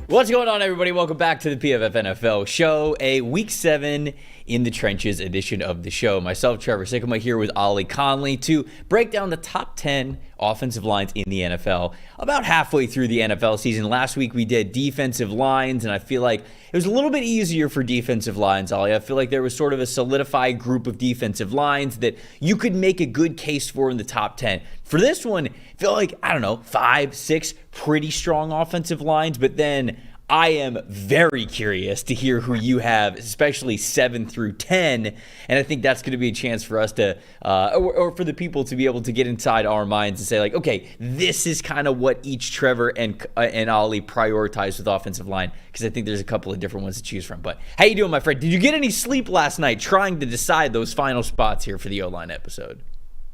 What's going on, everybody? Welcome back to the PFF NFL show, a Week 7 in the trenches edition of the show. Myself, Trevor Sikkema, here with Ollie Connolly to break down the top 10 offensive lines in the NFL about halfway through the NFL season. Last week we did defensive lines, and I feel like it was a little bit easier for defensive lines, Ollie. I feel like there was sort of a solidified group of defensive lines that you could make a good case for in the top 10. For this one, I feel like, 5, 6 pretty strong offensive lines, but then I am very curious to hear who you have, especially 7 through 10, and I think that's going to be a chance for us to, or for the people to be able to get inside our minds and say, like, okay, this is kind of what each Trevor and Ollie prioritize with offensive line, because I think there's a couple of different ones to choose from. But how you doing, my friend? Did you get any sleep last night trying to decide those final spots here for the O-line episode?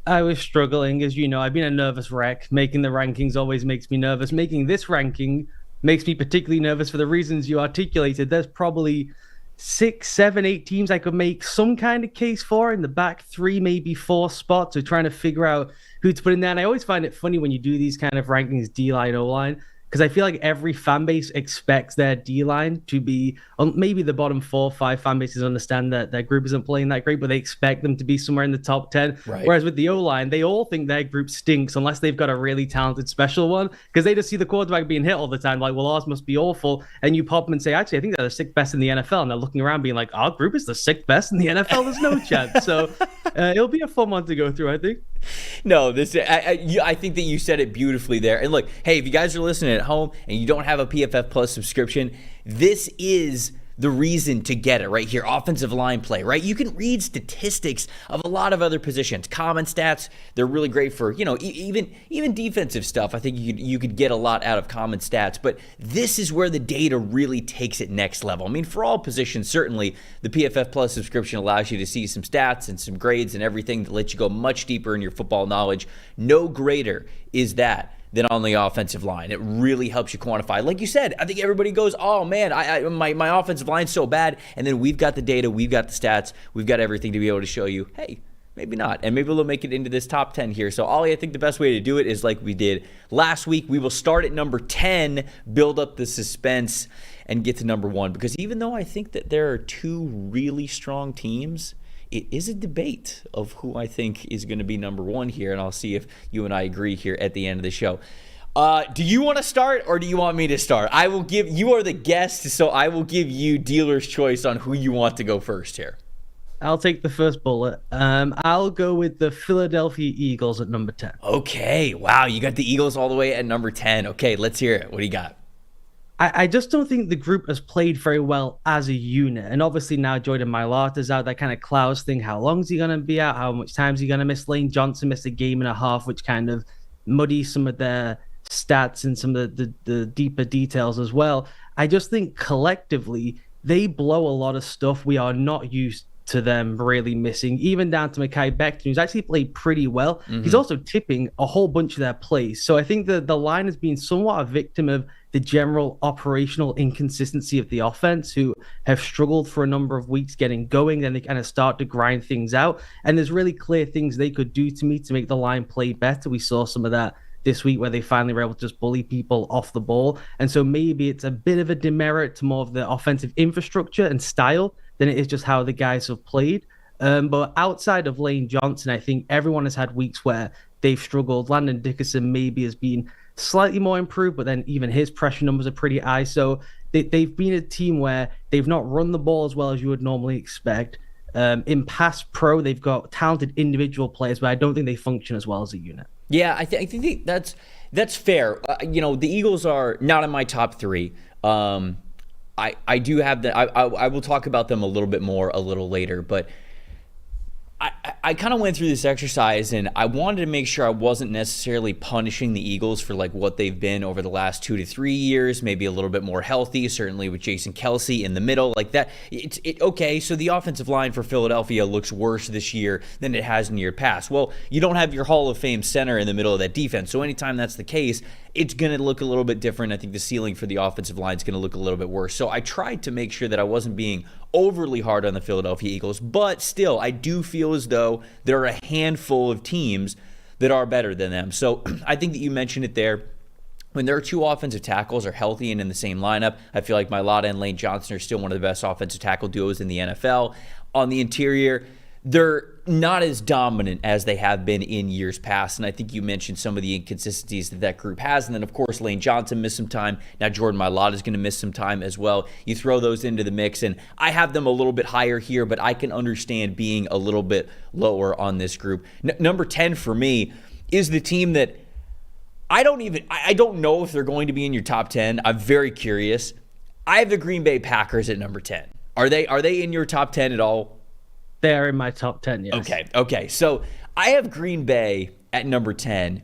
I was struggling, as you know. I've been a nervous wreck. Making the rankings always makes me nervous. Making this ranking makes me particularly nervous for the reasons you articulated. There's probably 6, 7, 8 teams I could make some kind of case for in the back 3, maybe 4 spots. So trying to figure out who to put in there. And I always find it funny when you do these kind of rankings, D-line, O-line, because I feel like every fan base expects their D-line to be, maybe the bottom 4 or 5 fan bases understand that their group isn't playing that great, but they expect them to be somewhere in the top 10. Right. Whereas with the O-line, they all think their group stinks unless they've got a really talented special one, because they just see the quarterback being hit all the time, like, well, ours must be awful. And you pop them and say, actually, I think they're the 6th best in the NFL. And they're looking around being like, our group is the 6th best in the NFL. There's no chance. So it'll be a fun one to go through, I think. No, I think that you said it beautifully there. And look, hey, if you guys are listening at home and you don't have a PFF Plus subscription, this is the reason to get it right here. Offensive line play, right? You can read statistics of a lot of other positions. Common stats, they're really great for, even defensive stuff. I think you could get a lot out of common stats, but this is where the data really takes it next level. I mean, for all positions, certainly the PFF Plus subscription allows you to see some stats and some grades and everything that lets you go much deeper in your football knowledge. No greater is that than on the offensive line. It really helps you quantify. Like you said, I think everybody goes, oh man, my offensive line's so bad. And then we've got the data, we've got the stats, we've got everything to be able to show you, hey, maybe not. And maybe we'll make it into this top 10 here. So Ollie, I think the best way to do it is like we did last week. We will start at number 10, build up the suspense, and get to number 1. Because even though I think that there are 2 really strong teams, it is a debate of who I think is going to be number 1 here, and I'll see if you and I agree here at the end of the show. Do you want to start, or do you want me to start? You are the guest, so I will give you dealer's choice on who you want to go first here. I'll take the first bullet. I'll go with the Philadelphia Eagles at number 10. Okay, wow, you got the Eagles all the way at number 10. Okay, let's hear it. What do you got? I just don't think the group has played very well as a unit. And obviously now Jordan Mailata's out, that kind of clouds thing. How long is he going to be out? How much time is he going to miss? Lane Johnson missed a game and a half, which kind of muddies some of their stats and some of the deeper details as well. I just think collectively, they blow a lot of stuff we are not used to them really missing, even down to Mekhi Becton, who's actually played pretty well. Mm-hmm. He's also tipping a whole bunch of their plays. So I think that the line has been somewhat a victim of the general operational inconsistency of the offense, who have struggled for a number of weeks getting going. Then they kind of start to grind things out. And there's really clear things they could do to me to make the line play better. We saw some of that this week where they finally were able to just bully people off the ball. And so maybe it's a bit of a demerit to more of the offensive infrastructure and style than it is just how the guys have played. But outside of Lane Johnson, I think everyone has had weeks where they've struggled. Landon Dickerson maybe has been slightly more improved, but then even his pressure numbers are pretty high. So they've been a team where they've not run the ball as well as you would normally expect. In pass pro, they've got talented individual players, but I don't think they function as well as a unit. Yeah, I think that's fair. The Eagles are not in my top 3. I do have the. I will talk about them a little bit more a little later, but I kind of went through this exercise, and I wanted to make sure I wasn't necessarily punishing the Eagles for like what they've been over the last 2 to 3 years, maybe a little bit more healthy, certainly with Jason Kelce in the middle like that. Okay, so the offensive line for Philadelphia looks worse this year than it has in year past. Well, you don't have your Hall of Fame center in the middle of that defense, so anytime that's the case, it's going to look a little bit different. I think the ceiling for the offensive line is going to look a little bit worse. So I tried to make sure that I wasn't being overly hard on the Philadelphia Eagles, but still, I do feel as though there are a handful of teams that are better than them. So I think that you mentioned it there. when their two offensive tackles are healthy and in the same lineup, I feel like Mailata and Lane Johnson are still one of the best offensive tackle duos in the NFL. On the interior, they're not as dominant as they have been in years past, and I think you mentioned some of the inconsistencies that group has, and then, of course, Lane Johnson missed some time. Now Jordan Mailata is going to miss some time as well. You throw those into the mix, and I have them a little bit higher here, but I can understand being a little bit lower on this group. Number 10 for me is the team that I don't know if they're going to be in your top 10. I'm very curious. I have the Green Bay Packers at number 10. Are they in your top 10 at all? They're in my top 10, yes. Okay. So I have Green Bay at number 10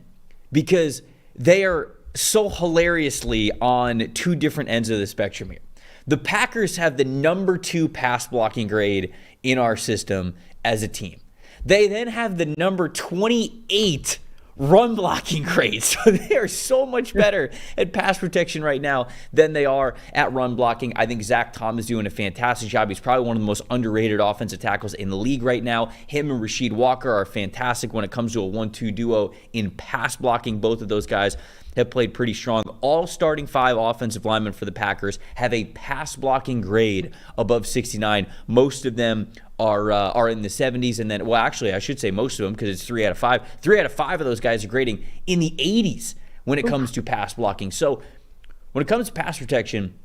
because they are so hilariously on two different ends of the spectrum here. The Packers have the number 2 pass blocking grade in our system as a team. They then have the number 28 run blocking grade. So they are so much better at pass protection right now than they are at run blocking. I think Zach Tom is doing a fantastic job. He's probably one of the most underrated offensive tackles in the league right now. Him and Rasheed Walker are fantastic when it comes to a 1-2 duo in pass blocking. Both of those guys have played pretty strong. All starting 5 offensive linemen for the Packers have a pass blocking grade above 69. Most of them are in the 70s, and then, well, actually, I should say most of them because it's 3 out of 5. 3 out of 5 of those guys are grading in the 80s when it comes to pass blocking. So when it comes to pass protection,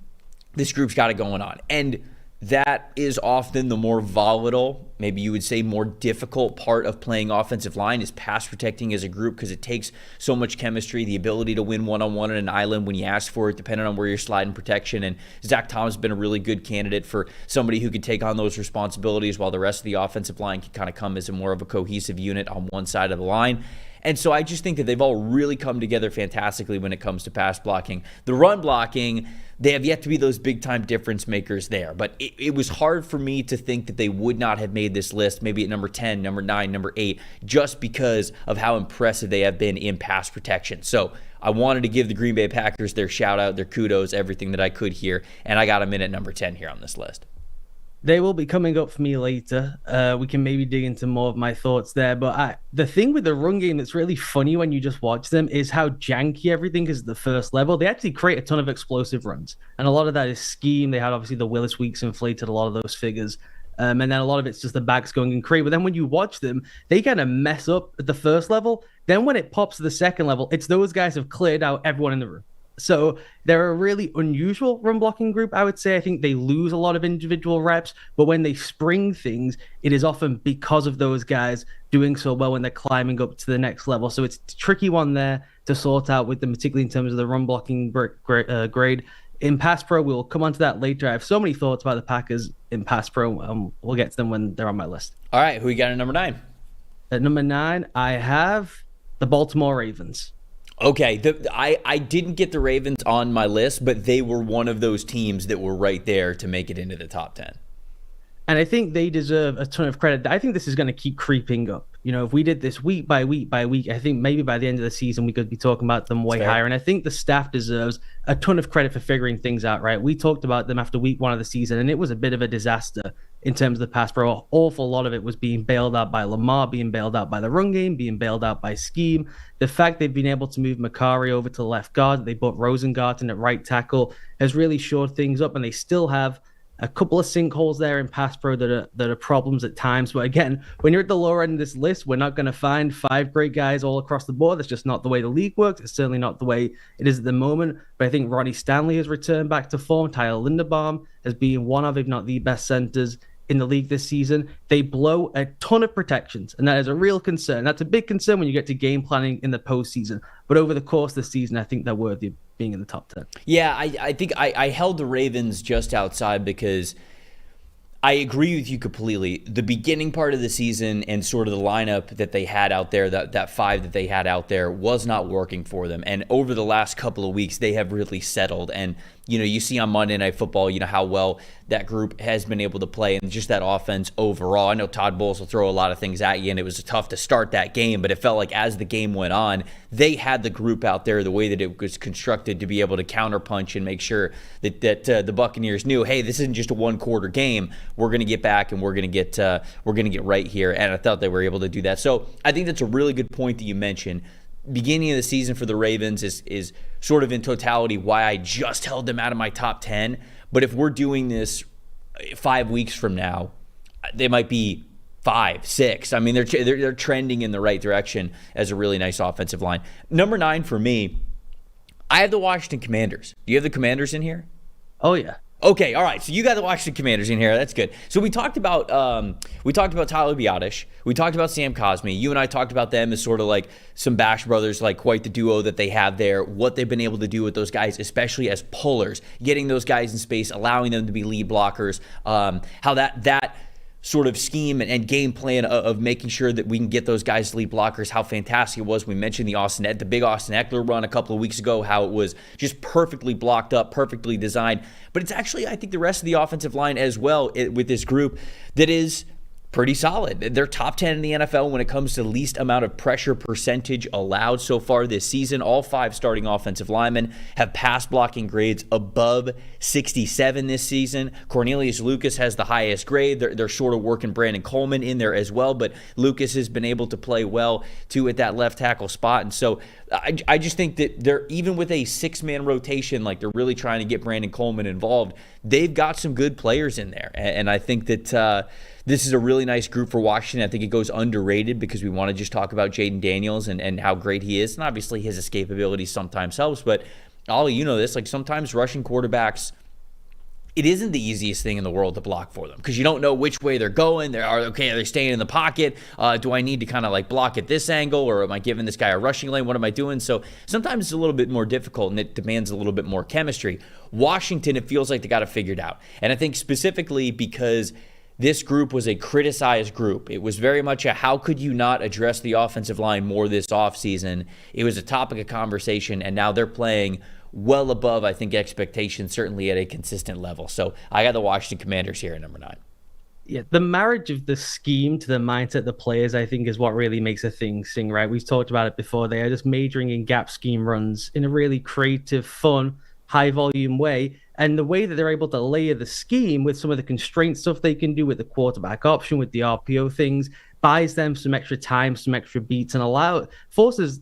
this group's got it going on. And that is often the more volatile, maybe you would say more difficult part of playing offensive line is pass protecting as a group because it takes so much chemistry, the ability to win one-on-one on an island when you ask for it, depending on where you're sliding protection. And Zach Tom has been a really good candidate for somebody who could take on those responsibilities while the rest of the offensive line can kind of come as a more of a cohesive unit on one side of the line. And so I just think that they've all really come together fantastically when it comes to pass blocking. The run blocking, they have yet to be those big-time difference makers there. But it was hard for me to think that they would not have made this list, maybe at number 10, number 9, number 8, just because of how impressive they have been in pass protection. So I wanted to give the Green Bay Packers their shout-out, their kudos, everything that I could here, and I got them in at number 10 here on this list. They will be coming up for me later. We can maybe dig into more of my thoughts there. But the thing with the run game that's really funny when you just watch them is how janky everything is at the first level. They actually create a ton of explosive runs. And a lot of that is scheme. They had obviously the Willis weeks inflated a lot of those figures. And then a lot of it's just the backs going and create. But then when you watch them, they kind of mess up at the first level. Then when it pops to the second level, it's those guys have cleared out everyone in the room. So they're a really unusual run blocking group, I would say. I think they lose a lot of individual reps, but when they spring things, it is often because of those guys doing so well when they're climbing up to the next level. So it's a tricky one there to sort out with them, particularly in terms of the run blocking grade. In Pass Pro, we'll come on to that later. I have so many thoughts about the Packers in Pass Pro. We'll get to them when they're on my list. All right, who you got at number 9? At number 9, I have the Baltimore Ravens. Okay, I didn't get the Ravens on my list, but they were one of those teams that were right there to make it into the top 10. And I think they deserve a ton of credit. I think this is going to keep creeping up. You know, if we did this week by week by week, I think maybe by the end of the season, we could be talking about them way higher. And I think the staff deserves a ton of credit for figuring things out, right? We talked about them after week 1 of the season, and it was a bit of a disaster in terms of the pass pro. An awful lot of it was being bailed out by Lamar, being bailed out by the run game, being bailed out by scheme. The fact they've been able to move Makari over to the left guard, they put Rosengarten at right tackle, has really shored things up, and they still have a couple of sinkholes there in pass pro that are problems at times. But again, when you're at the lower end of this list, we're not going to find 5 great guys all across the board. That's just not the way the league works. It's certainly not the way it is at the moment. But I think Ronnie Stanley has returned back to form. Tyler Linderbaum has been one of, if not the best centers in the league this season. They blow a ton of protections, and that is a real concern. That's a big concern when you get to game planning in the postseason. But over the course of the season, I think they're worthy of being in the top 10. Yeah, I think I held the Ravens just outside because I agree with you completely. The beginning part of the season and sort of the lineup that they had out there, that 5 that they had out there, was not working for them. And over the last couple of weeks, they have really settled. And, you know, you see on Monday Night Football, you know, how well that group has been able to play and just that offense overall. I know Todd Bowles will throw a lot of things at you, and it was tough to start that game, but it felt like as the game went on, they had the group out there the way that it was constructed to be able to counterpunch and make sure that the Buccaneers knew, hey, this isn't just a one-quarter game. We're going to get back and we're going to get right here, and I thought they were able to do that. So I think that's a really good point that you mentioned. beginning of the season for the Ravens is sort of in totality why I just held them out of my top 10. But if we're doing this 5 weeks from now, they might be 5, 6. I mean, they're trending in the right direction as a really nice offensive line. Number 9 for me, I have the Washington Commanders. Do you have the Commanders in here? Oh, yeah. Okay, all right. So you got the Washington Commanders in here. That's good. So we talked about Tyler Biadasz. We talked about Sam Cosmi. You and I talked about them as sort of like some Bash brothers, like quite the duo that they have there. What they've been able to do with those guys, especially as pullers, getting those guys in space, allowing them to be lead blockers. How that sort of scheme and game plan of making sure that we can get those guys lead blockers, how fantastic it was. We mentioned the big Austin Eckler run a couple of weeks ago, how it was just perfectly blocked up, perfectly designed. But it's actually, I think, the rest of the offensive line as well with this group that is pretty solid. They're top 10 in the NFL when it comes to least amount of pressure percentage allowed so far this season. All 5 starting offensive linemen have pass blocking grades above 67 this season. Cornelius Lucas has the highest grade. They're sort of working Brandon Coleman in there as well, but Lucas has been able to play well too at that left tackle spot. And so I just think that they're, even with a 6-man rotation, like they're really trying to get Brandon Coleman involved, they've got some good players in there. And I think that this is a really nice group for Washington. I think it goes underrated because we want to just talk about Jaden Daniels and how great he is. And obviously his escapability sometimes helps. But Ollie, you know this, like sometimes rushing quarterbacks, it isn't the easiest thing in the world to block for them because you don't know which way they're going. Are they staying in the pocket? Do I need to kind of like block at this angle, or am I giving this guy a rushing lane? What am I doing? So sometimes it's a little bit more difficult and it demands a little bit more chemistry. Washington, it feels like they got it figured out. And I think specifically because this group was a criticized group. It was very much a how could you not address the offensive line more this offseason? It was a topic of conversation, and now they're playing well above, I think, expectations, certainly at a consistent level. So I got the Washington Commanders here at number 9. Yeah, the marriage of the scheme to the mindset of the players, I think, is what really makes a thing sing, right? We've talked about it before. They are just majoring in gap scheme runs in a really creative, fun, high-volume way. And the way that they're able to layer the scheme with some of the constraint stuff they can do with the quarterback option, with the RPO things, buys them some extra time, some extra beats, and forces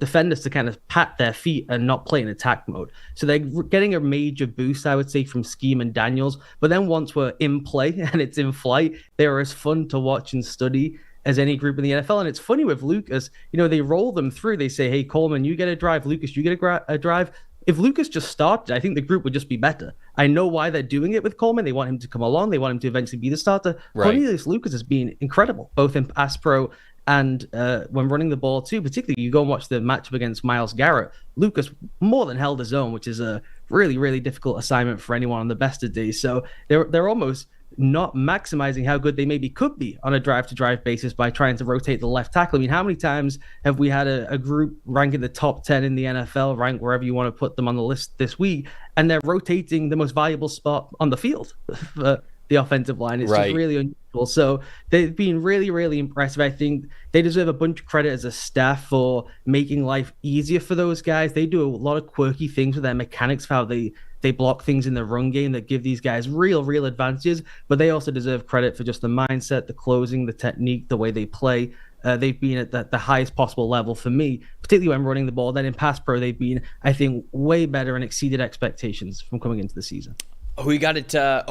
defenders to kind of pat their feet and not play in attack mode. So they're getting a major boost, I would say, from Scheme and Daniels. But then once we're in play and it's in flight, they are as fun to watch and study as any group in the NFL. And it's funny with Lucas, they roll them through. They say, hey, Coleman, you get a drive. Lucas, you get a drive. If Lucas just started, I think the group would just be better. I know why they're doing it with Coleman. They want him to come along. They want him to eventually be the starter. Right. Cornelius Lucas has been incredible, both in pass pro and when running the ball too. Particularly, you go and watch the matchup against Myles Garrett. Lucas more than held his own, which is a really, really difficult assignment for anyone on the best of days. So they're almost not maximizing how good they maybe could be on a drive-to-drive basis by trying to rotate the left tackle. I mean, how many times have we had a group rank in the top 10 in the NFL, rank wherever you want to put them on the list this week, and they're rotating the most valuable spot on the field for the offensive line? It's just really unusual. So they've been really, really impressive. I think they deserve a bunch of credit as a staff for making life easier for those guys. They do a lot of quirky things with their mechanics, how they block things in the run game that give these guys real advantages, but they also deserve credit for just the mindset, the closing, the technique, the way they play. They've been at the highest possible level for me, particularly when running the ball. Then in pass pro, they've been, I think, way better and exceeded expectations from coming into the season. Who you got it? So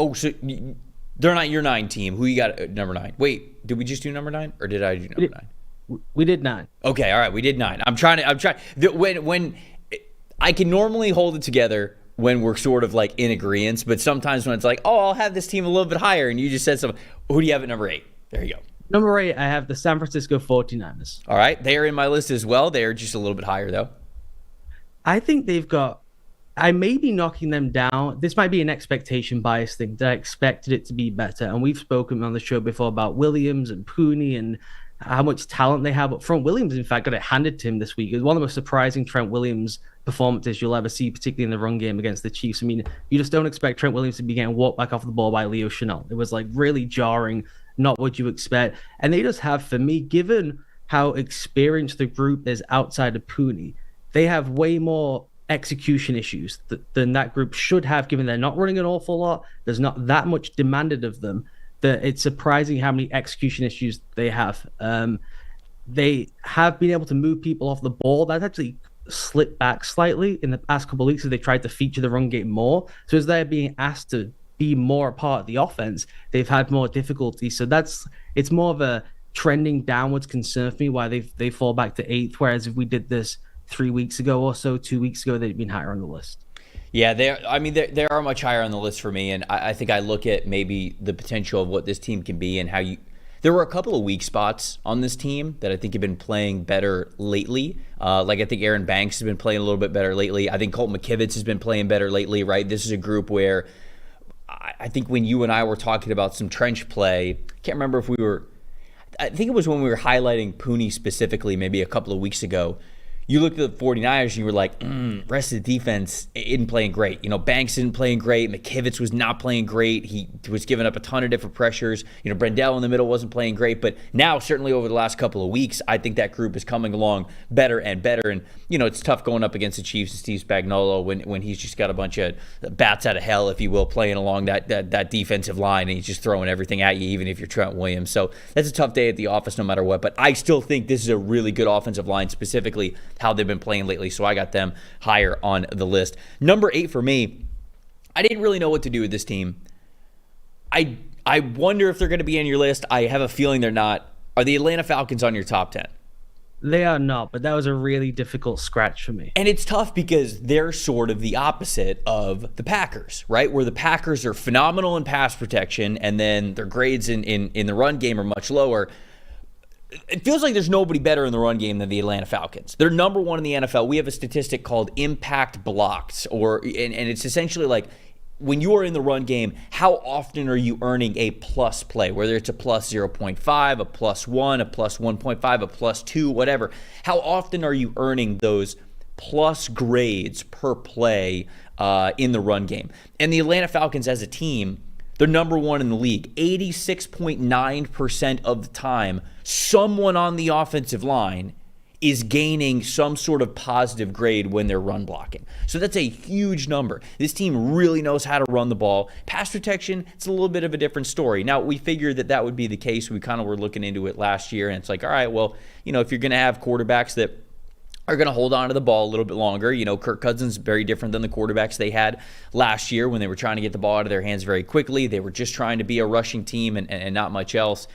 they're not your 9 team. Who you got at number 9? Wait, did we just do number 9, or did I do number 9? We did 9. Okay, all right, we did 9. I'm trying. When I can normally hold it together when we're sort of like in agreement, but sometimes when it's like, oh, I'll have this team a little bit higher, and you just said something. Who do you have at number 8? There you go. Number 8, I have the San Francisco 49ers. All right, they are in my list as well. They are just a little bit higher, though. I think I may be knocking them down. This might be an expectation bias thing, that I expected it to be better. And we've spoken on the show before about Williams and Pooney and how much talent they have up front. Williams, in fact, got it handed to him this week. It was one of the most surprising Trent Williams performances you'll ever see, particularly in the run game against the Chiefs. I mean, you just don't expect Trent Williams to be getting walked back off the ball by Leo Chenal. It was like really jarring, not what you expect. And they just have, for me, given how experienced the group is outside of Pooney, they have way more execution issues than that group should have, given they're not running an awful lot. There's not that much demanded of them. That it's surprising how many execution issues they have. they have been able to move people off the ball. That's actually slipped back slightly in the past couple of weeks as they tried to feature the run game more. So as they're being asked to be more a part of the offense, they've had more difficulty. So it's more of a trending downwards concern for me why they fall back to 8th. Whereas if we did this 3 weeks ago or so, 2 weeks ago, they'd been higher on the list. Yeah, they are much higher on the list for me, and I think I look at maybe the potential of what this team can be and how you. There were a couple of weak spots on this team that I think have been playing better lately. Like I think Aaron Banks has been playing a little bit better lately. I think Colt McKivitz has been playing better lately, right? This is a group where I think when you and I were talking about some trench play, I can't remember if we were. I think it was when we were highlighting Pooney specifically, maybe a couple of weeks ago. You looked at the 49ers and you were like, rest of the defense isn't playing great. You know, Banks isn't playing great. McKivitz was not playing great. He was giving up a ton of different pressures. You know, Brendel in the middle wasn't playing great. But now, certainly over the last couple of weeks, I think that group is coming along better and better. And, you know, it's tough going up against the Chiefs and Steve Spagnuolo when he's just got a bunch of bats out of hell, if you will, playing along that defensive line. And he's just throwing everything at you, even if you're Trent Williams. So that's a tough day at the office no matter what. But I still think this is a really good offensive line, specifically how they've been playing lately, so I got them higher on the list. Number 8 for me, I didn't really know what to do with this team. I wonder if they're going to be on your list. I have a feeling they're not. Are the Atlanta Falcons on your top 10? They are not, but that was a really difficult scratch for me. And it's tough because they're sort of the opposite of the Packers, right? Where the Packers are phenomenal in pass protection, and then their grades in the run game are much lower. It feels like there's nobody better in the run game than the Atlanta Falcons. They're number 1 in the NFL. We have a statistic called impact blocks, and it's essentially like when you are in the run game, how often are you earning a plus play, whether it's a plus 0.5, a plus 1, a plus 1.5, a plus 2, whatever. How often are you earning those plus grades per play in the run game? And the Atlanta Falcons as a team, they're number 1 in the league. 86.9% of the time, someone on the offensive line is gaining some sort of positive grade when they're run blocking. So that's a huge number. This team really knows how to run the ball. Pass protection, it's a little bit of a different story. Now, we figured that would be the case. We kind of were looking into it last year, and it's like, all right, well, you know, if you're going to have quarterbacks that are going to hold on to the ball a little bit longer. You know, Kirk Cousins is very different than the quarterbacks they had last year when they were trying to get the ball out of their hands very quickly. They were just trying to be a rushing team and not much else.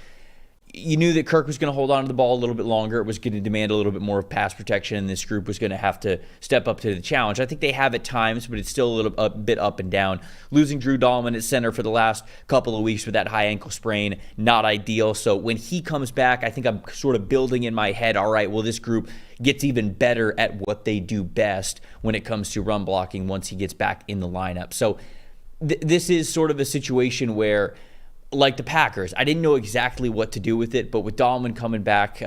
You knew that Kirk was going to hold on to the ball a little bit longer. It was going to demand a little bit more of pass protection, and this group was going to have to step up to the challenge. I think they have at times, but it's still a bit up and down. Losing Drew Dahlman at center for the last couple of weeks with that high ankle sprain, not ideal. So when he comes back, I think I'm sort of building in my head, all right, well, this group gets even better at what they do best when it comes to run blocking once he gets back in the lineup. So this is sort of a situation where, like the Packers, I didn't know exactly what to do with it, but with Dahlman coming back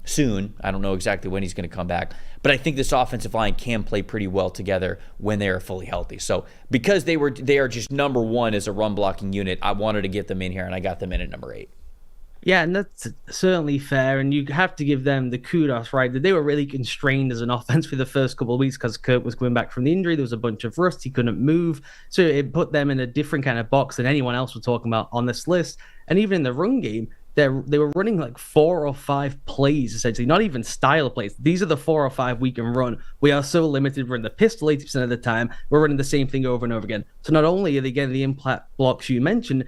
soon, I don't know exactly when he's going to come back, but I think this offensive line can play pretty well together when they are fully healthy. So because they are just number 1 as a run blocking unit, I wanted to get them in here, and I got them in at number 8. Yeah, and that's certainly fair, and you have to give them the kudos, right? That they were really constrained as an offense for the first couple of weeks because Kurt was coming back from the injury. There was a bunch of rust. He couldn't move. So it put them in a different kind of box than anyone else we're talking about on this list. And even in the run game, they were running like 4 or 5 plays, essentially, not even style plays. These are the 4 or 5 we can run. We are so limited. We're in the pistol 80% of the time. We're running the same thing over and over again. So not only are they getting the impact blocks you mentioned,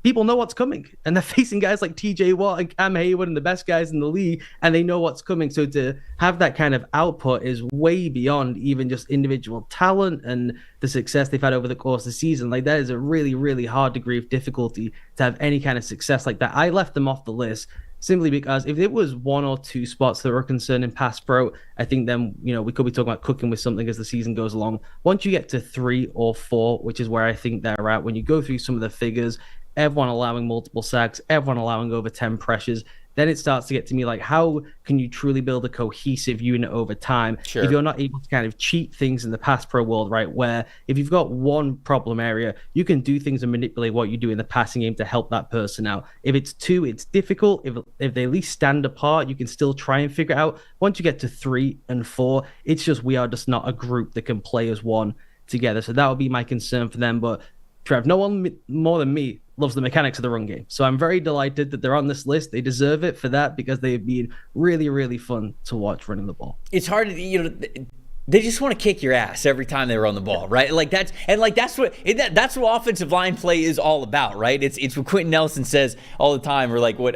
people know what's coming, and they're facing guys like TJ Watt and Cam Hayward and the best guys in the league, and they know what's coming. So to have that kind of output is way beyond even just individual talent and the success they've had over the course of the season. Like, that is a really, really hard degree of difficulty to have any kind of success like that. I left them off the list simply because if it was 1 or 2 spots that were concerned in pass pro, I think then, you know, we could be talking about cooking with something as the season goes along. Once you get to 3 or 4, which is where I think they're at, when you go through some of the figures, everyone allowing multiple sacks, everyone allowing over 10 pressures, then it starts to get to me like, how can you truly build a cohesive unit over time Sure. if you're not able to kind of cheat things in the pass pro world, right? Where if you've got one problem area, you can do things and manipulate what you do in the passing game to help that person out. If it's 2, it's difficult. If they at least stand apart, you can still try and figure it out. Once you get to 3 and 4, it's just we are just not a group that can play as one together. So that would be my concern for them. But Trev, no one more than me loves the mechanics of the run game. So I'm very delighted that they're on this list. They deserve it for that because they've been really, really fun to watch running the ball. It's hard to, they just want to kick your ass every time they run the ball, right? That's what offensive line play is all about, right? It's what Quentin Nelson says all the time, or like what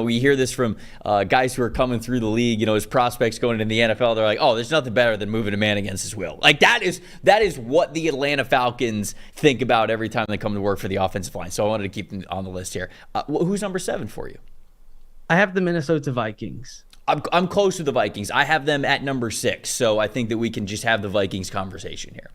we hear this from guys who are coming through the league, as prospects going into the NFL. They're like, oh, there's nothing better than moving a man against his will. Like that is what the Atlanta Falcons think about every time they come to work for the offensive line. So I wanted to keep them on the list here. Who's number 7 for you? I have the Minnesota Vikings. I'm close to the Vikings. I have them at number 6, so I think that we can just have the Vikings conversation here.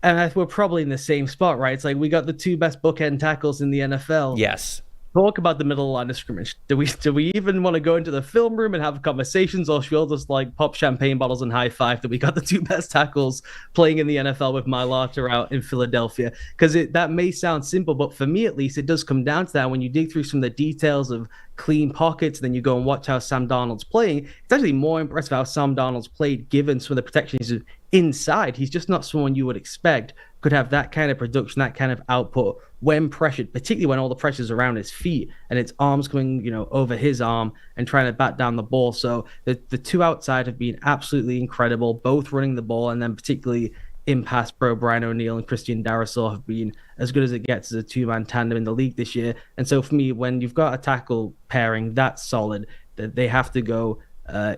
And we're probably in the same spot, right? It's like we got the 2 best bookend tackles in the NFL. Yes. Talk about the middle line of scrimmage. Do we even want to go into the film room and have conversations, or should we all just like pop champagne bottles and high five that we got the 2 best tackles playing in the NFL with Mailata out in Philadelphia? Because that may sound simple, but for me at least, it does come down to that. When you dig through some of the details of clean pockets, then you go and watch how Sam Darnold's playing, it's actually more impressive how Sam Darnold's played given some of the protections inside. He's just not someone you would expect could have that kind of production, that kind of output when pressured, particularly when all the pressure's around his feet and its arms coming, over his arm and trying to bat down the ball. So the 2 outside have been absolutely incredible, both running the ball, and then particularly in pass pro, Brian O'Neill and Christian Darrisaw have been as good as it gets as a 2-man tandem in the league this year. And so for me, when you've got a tackle pairing that's solid, that they have to go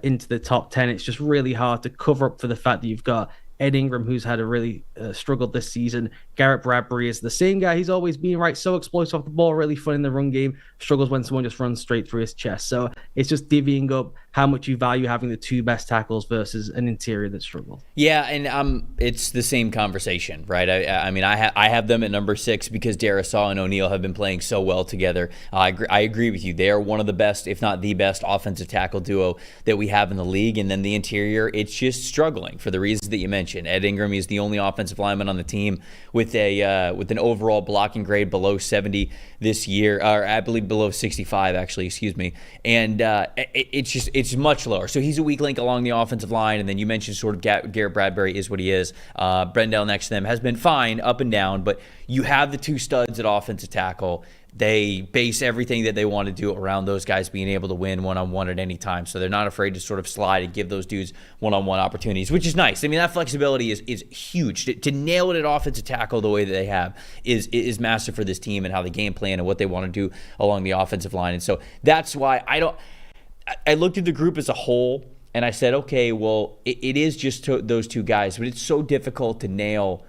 into the top 10. It's just really hard to cover up for the fact that you've got Ed Ingram, who's had a really struggled this season. Garrett Bradbury is the same guy he's always been, right? So explosive off the ball, really fun in the run game, struggles when someone just runs straight through his chest. So it's just divvying up how much you value having the 2 best tackles versus an interior that struggles. Yeah, and it's the same conversation, right? I have them at number 6 because Darrisaw and O'Neill have been playing so well together. I agree with you. They are one of the best, if not the best, offensive tackle duo that we have in the league. And then the interior, it's just struggling for the reasons that you mentioned. Ed Ingram is the only offensive lineman on the team with an overall blocking grade below 70 this year, or I believe below 65 actually, excuse me. And it's much lower. So he's a weak link along the offensive line. And then you mentioned sort of Garrett Bradbury is what he is. Brendel next to them has been fine up and down, but you have the 2 studs at offensive tackle. They base everything that they want to do around those guys being able to win one-on-one at any time. So they're not afraid to sort of slide and give those dudes one-on-one opportunities, which is nice. I mean, that flexibility is huge. To nail it at offensive tackle the way that they have is massive for this team and how they game plan and what they want to do along the offensive line. And so that's why I looked at the group as a whole and I said, okay, well, it is just those 2 guys, but it's so difficult to nail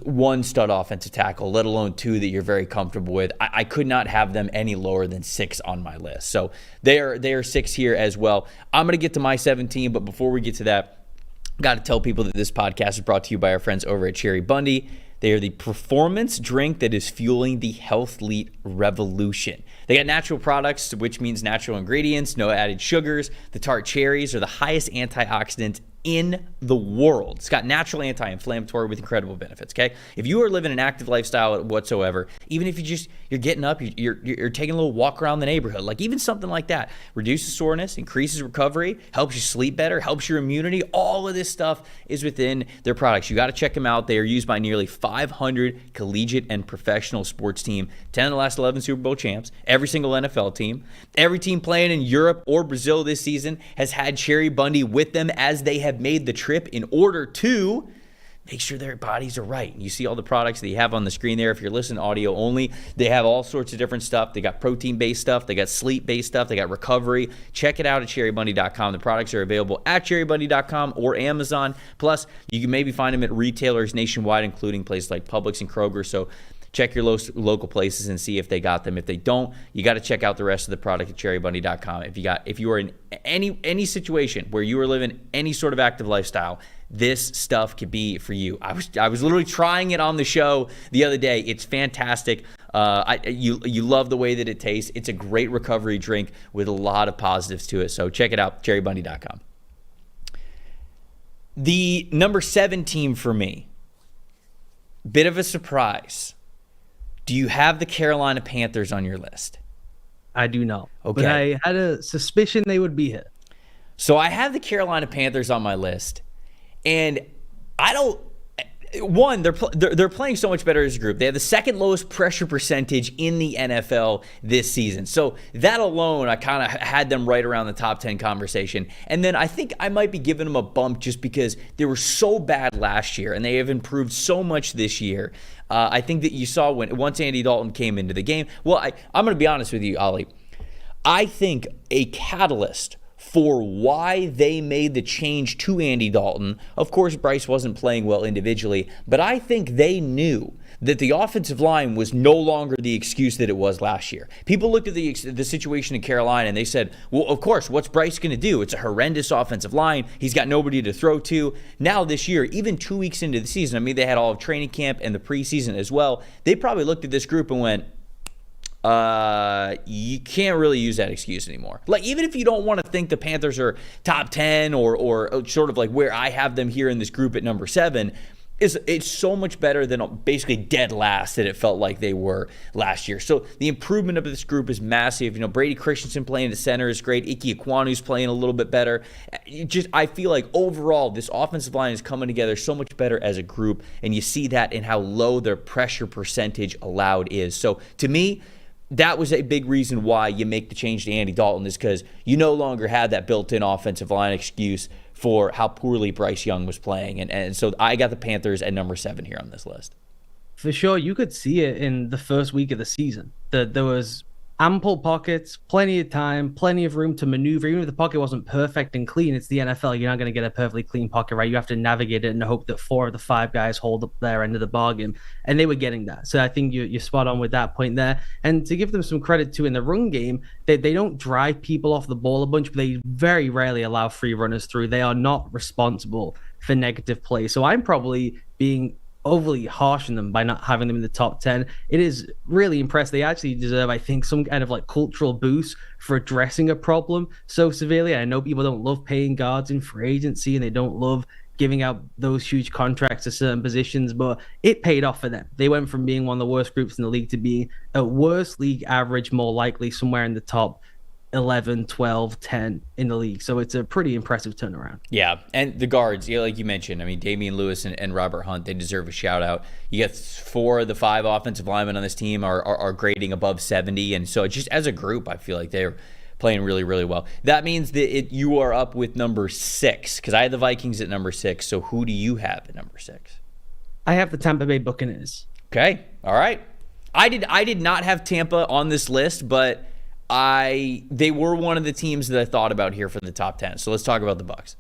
1 stud offensive tackle, let alone 2 that you're very comfortable with. I could not have them any lower than 6 on my list. So they are 6 here as well. I'm going to get to my 17, but before we get to that, got to tell people that this podcast is brought to you by our friends over at Cherry Bundy. They are the performance drink that is fueling the Healthlete revolution. They got natural products, which means natural ingredients, no added sugars. The tart cherries are the highest antioxidants in the world. It's got natural anti-inflammatory with incredible benefits, okay? If you are living an active lifestyle whatsoever, even if you're getting up, you're taking a little walk around the neighborhood, like even something like that, reduces soreness, increases recovery, helps you sleep better, helps your immunity. All of this stuff is within their products. You got to check them out. They are used by nearly 500 collegiate and professional sports teams, 10 of the last 11 Super Bowl champs, every single NFL team. Every team playing in Europe or Brazil this season has had Cherry Bundy with them as they have made the trip in order to make sure their bodies are right. You see all the products that you have on the screen there. If you're listening audio only, they have all sorts of different stuff. They got protein-based stuff. They got sleep-based stuff. They got recovery. Check it out at cherrybundy.com. The products are available at cherrybundy.com or Amazon. Plus, you can maybe find them at retailers nationwide, including places like Publix and Kroger. So check your local places and see if they got them. If they don't, you got to check out the rest of the product at cherrybundy.com. If you are in any situation where you are living any sort of active lifestyle, this stuff could be for you. I was literally trying it on the show the other day. It's fantastic. You love the way that it tastes. It's a great recovery drink with a lot of positives to it. So check it out, cherrybundy.com. The number 7 team for me, bit of a surprise. Do you have the Carolina Panthers on your list? I do not. Okay. But I had a suspicion they would be here. So I have the Carolina Panthers on my list, and One, they're playing so much better as a group. They have the second lowest pressure percentage in the NFL this season. So that alone, I kind of had them right around the top 10 conversation. And then I think I might be giving them a bump just because they were so bad last year and they have improved so much this year. I think that you saw once Andy Dalton came into the game. Well, I'm going to be honest with you, Ollie. I think a catalyst for why they made the change to Andy Dalton. Of course, Bryce wasn't playing well individually, but I think they knew that the offensive line was no longer the excuse that it was last year. People looked at the situation in Carolina and they said, well, of course, what's Bryce going to do? It's a horrendous offensive line. He's got nobody to throw to. Now this year, even 2 weeks into the season, I mean, they had all of training camp and the preseason as well. They probably looked at this group and went, you can't really use that excuse anymore. Like, even if you don't want to think the Panthers are top 10 or sort of like where I have them here in this group at number 7, it's so much better than basically dead last that it felt like they were last year. So the improvement of this group is massive. You know, Brady Christensen playing at center is great. Ike Ekwonu's playing a little bit better. I feel like overall this offensive line is coming together so much better as a group, and you see that in how low their pressure percentage allowed is. So to me, that was a big reason why you make the change to Andy Dalton, is because you no longer had that built-in offensive line excuse for how poorly Bryce Young was playing. And so I got the Panthers at number 7 here on this list. For sure, you could see it in the first week of the season. There was ample pockets, plenty of time, plenty of room to maneuver. Even if the pocket wasn't perfect and clean, it's the NFL. You're not going to get a perfectly clean pocket, right? You have to navigate it and hope that 4 of the 5 guys hold up their end of the bargain. And they were getting that. So I think you're spot on with that point there. And to give them some credit too, in the run game, they don't drive people off the ball a bunch, but they very rarely allow free runners through. They are not responsible for negative play. So I'm probably being overly harsh on them by not having them in the top 10. It is really impressive. They actually deserve, I think, some kind of like cultural boost for addressing a problem so severely. I know people don't love paying guards in free agency and they don't love giving out those huge contracts to certain positions, but it paid off for them. They went from being one of the worst groups in the league to being a worse league average, more likely somewhere in the top 11, 12, 10 in the league. So it's a pretty impressive turnaround. Yeah. And the guards, like you mentioned, I mean, Damian Lewis and Robert Hunt, they deserve a shout out. You got 4 of the 5 offensive linemen on this team are grading above 70. And so just as a group, I feel like they're playing really, really well. That means that you are up with number 6, because I had the Vikings at number 6. So who do you have at number 6? I have the Tampa Bay Buccaneers. Okay. All right. I did not have Tampa on this list, but they were one of the teams that I thought about here for the top 10. So let's talk about the Bucs.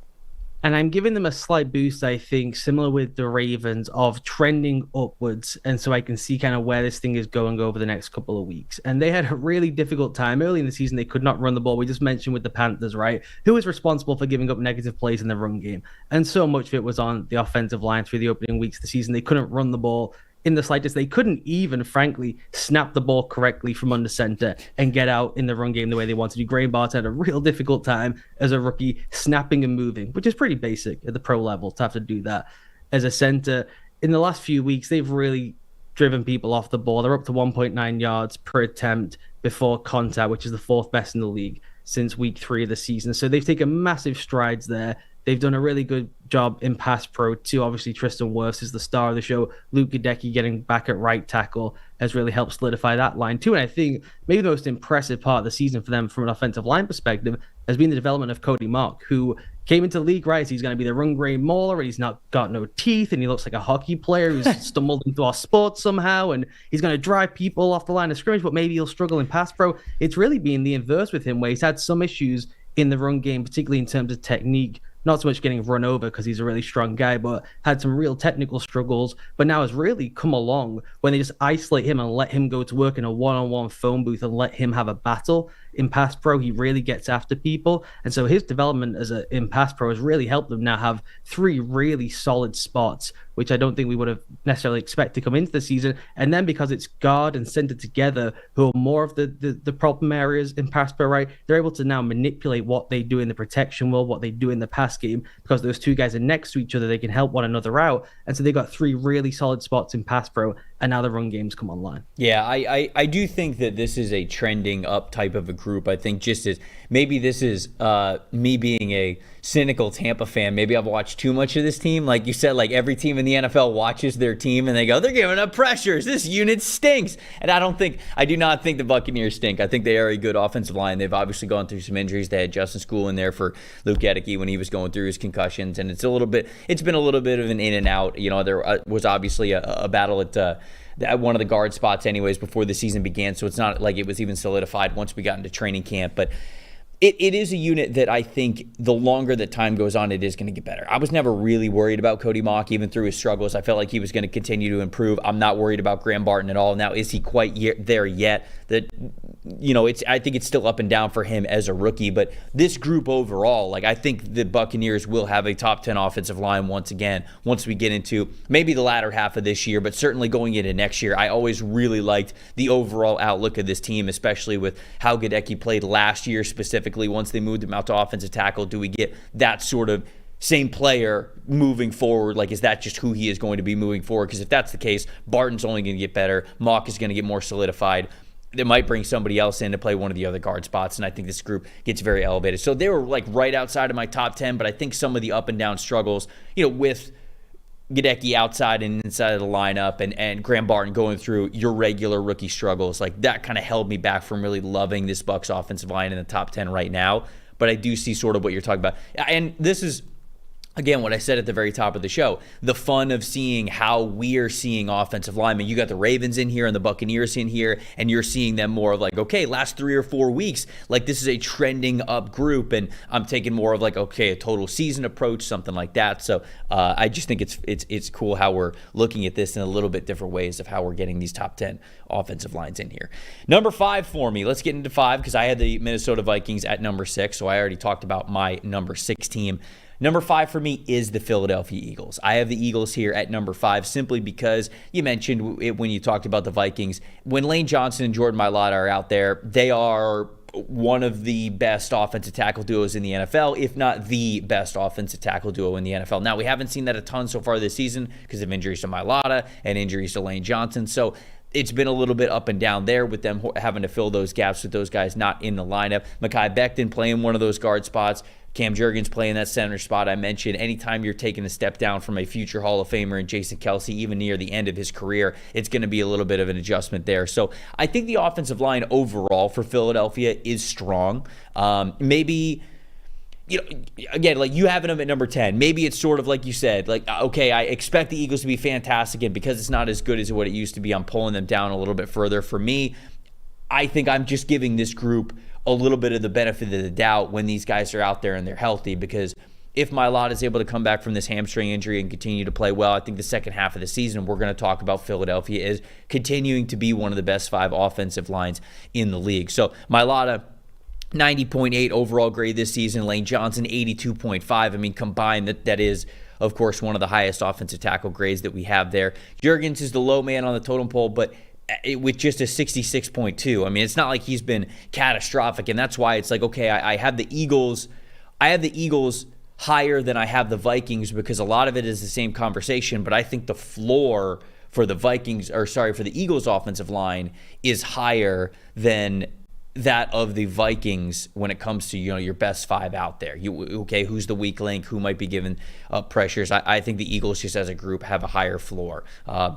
And I'm giving them a slight boost, I think, similar with the Ravens, of trending upwards. And so I can see kind of where this thing is going over the next couple of weeks. And they had a really difficult time early in the season. They could not run the ball. We just mentioned with the Panthers, right? Who was responsible for giving up negative plays in the run game? And so much of it was on the offensive line through the opening weeks of the season. They couldn't run the ball in the slightest. They couldn't even, frankly, snap the ball correctly from under center and get out in the run game the way they wanted to. Graham Barnes had a real difficult time as a rookie snapping and moving, which is pretty basic at the pro level to have to do that as a center. In the last few weeks, they've really driven people off the ball. They're up to 1.9 yards per attempt before contact, which is the 4th best in the league since week 3 of the season. So they've taken massive strides there. They've done a really good job in pass pro too. Obviously, Tristan Wirfs is the star of the show. Luke Goedeke getting back at right tackle has really helped solidify that line too. And I think maybe the most impressive part of the season for them from an offensive line perspective has been the development of Cody Mark, who came into the league, right? He's going to be the run grade mauler, and he's not got no teeth, and he looks like a hockey player who's stumbled into our sport somehow, and he's going to drive people off the line of scrimmage, but maybe he'll struggle in pass pro. It's really been the inverse with him, where he's had some issues in the run game, particularly in terms of technique. Not so much getting run over because he's a really strong guy, but had some real technical struggles, but now has really come along when they just isolate him and let him go to work in a one-on-one phone booth and let him have a battle. In pass pro, he really gets after people. And so his development in pass pro has really helped them now have 3 really solid spots, which I don't think we would have necessarily expected to come into the season. And then because it's guard and center together, who are more of the problem areas in pass pro, right? They're able to now manipulate what they do in the protection world, what they do in the pass game, because those 2 guys are next to each other. They can help one another out. And so they got 3 really solid spots in pass pro. and now the run games come online. Yeah, I do think that this is a trending up type of a group. I think just as maybe this is me being a cynical Tampa fan. Maybe I've watched too much of this team. Like you said, like every team in the NFL watches their team and they go, they're giving up pressures. This unit stinks. And I do not think the Buccaneers stink. I think they are a good offensive line. They've obviously gone through some injuries. They had Justin School in there for Luke Gedeke when he was going through his concussions. And it's been a little bit of an in and out. You know, there was obviously a battle at one of the guard spots anyways before the season began, so it's not like it was even solidified once we got into training camp. But it is a unit that I think the longer that time goes on, it is going to get better. I was never really worried about Cody Mock, even through his struggles. I felt like he was going to continue to improve. I'm not worried about Graham Barton at all. Now, is he quite there yet? That, you know, I think it's still up and down for him as a rookie. But this group overall, like I think the Buccaneers will have a top 10 offensive line once again, once we get into maybe the latter half of this year, but certainly going into next year. I always really liked the overall outlook of this team, especially with how Gedeke played last year specifically. Once they moved him out to offensive tackle, do we get that sort of same player moving forward? Like, is that just who he is going to be moving forward? Because if that's the case, Barton's only going to get better. Mock is going to get more solidified. They might bring somebody else in to play one of the other guard spots, and I think this group gets very elevated. So they were like right outside of my top 10, but I think some of the up and down struggles, you know, with Gedeke outside and inside of the lineup and Graham Barton going through your regular rookie struggles, like that kind of held me back from really loving this Bucs offensive line in the top 10 right now. But I do see sort of what you're talking about. And this is, again, what I said at the very top of the show, the fun of seeing how we're seeing offensive linemen. You got the Ravens in here and the Buccaneers in here, and you're seeing them more of like, okay, last 3 or 4 weeks, like this is a trending up group, and I'm taking more of like, okay, a total season approach, something like that. So I just think it's cool how we're looking at this in a little bit different ways of how we're getting these top 10 offensive lines in here. Number 5 for me. Let's get into 5 because I had the Minnesota Vikings at number 6, so I already talked about my number 6 team. Number 5 for me is the Philadelphia Eagles. I have the Eagles here at number 5 simply because you mentioned it when you talked about the Vikings. When Lane Johnson and Jordan Mailata are out there, they are one of the best offensive tackle duos in the NFL, if not the best offensive tackle duo in the NFL. Now, we haven't seen that a ton so far this season because of injuries to Mailata and injuries to Lane Johnson. So it's been a little bit up and down there with them having to fill those gaps with those guys not in the lineup. Mekhi Becton playing one of those guard spots. Cam Jurgens playing that center spot I mentioned. Anytime you're taking a step down from a future Hall of Famer and Jason Kelce, even near the end of his career, it's going to be a little bit of an adjustment there. So I think the offensive line overall for Philadelphia is strong. Maybe, you know, again, like you have them at number 10. Maybe it's sort of like you said, like, okay, I expect the Eagles to be fantastic, and because it's not as good as what it used to be, I'm pulling them down a little bit further. For me, I think I'm just giving this group a little bit of the benefit of the doubt when these guys are out there and they're healthy, because if Mailata is able to come back from this hamstring injury and continue to play well, I think the second half of the season, we're going to talk about Philadelphia is continuing to be one of the best 5 offensive lines in the league. So Mailata, 90.8 overall grade this season. Lane Johnson, 82.5. I mean, combined, that is, of course, one of the highest offensive tackle grades that we have there. Jurgens is the low man on the totem pole, but with just a 66.2. I mean, it's not like he's been catastrophic, and that's why it's like, okay, I have the Eagles higher than I have the Vikings because a lot of it is the same conversation, but I think the floor for the for the Eagles offensive line is higher than that of the Vikings when it comes to, you know, your best 5 out there. Okay, who's the weak link? Who might be given pressures? I think the Eagles just as a group have a higher floor.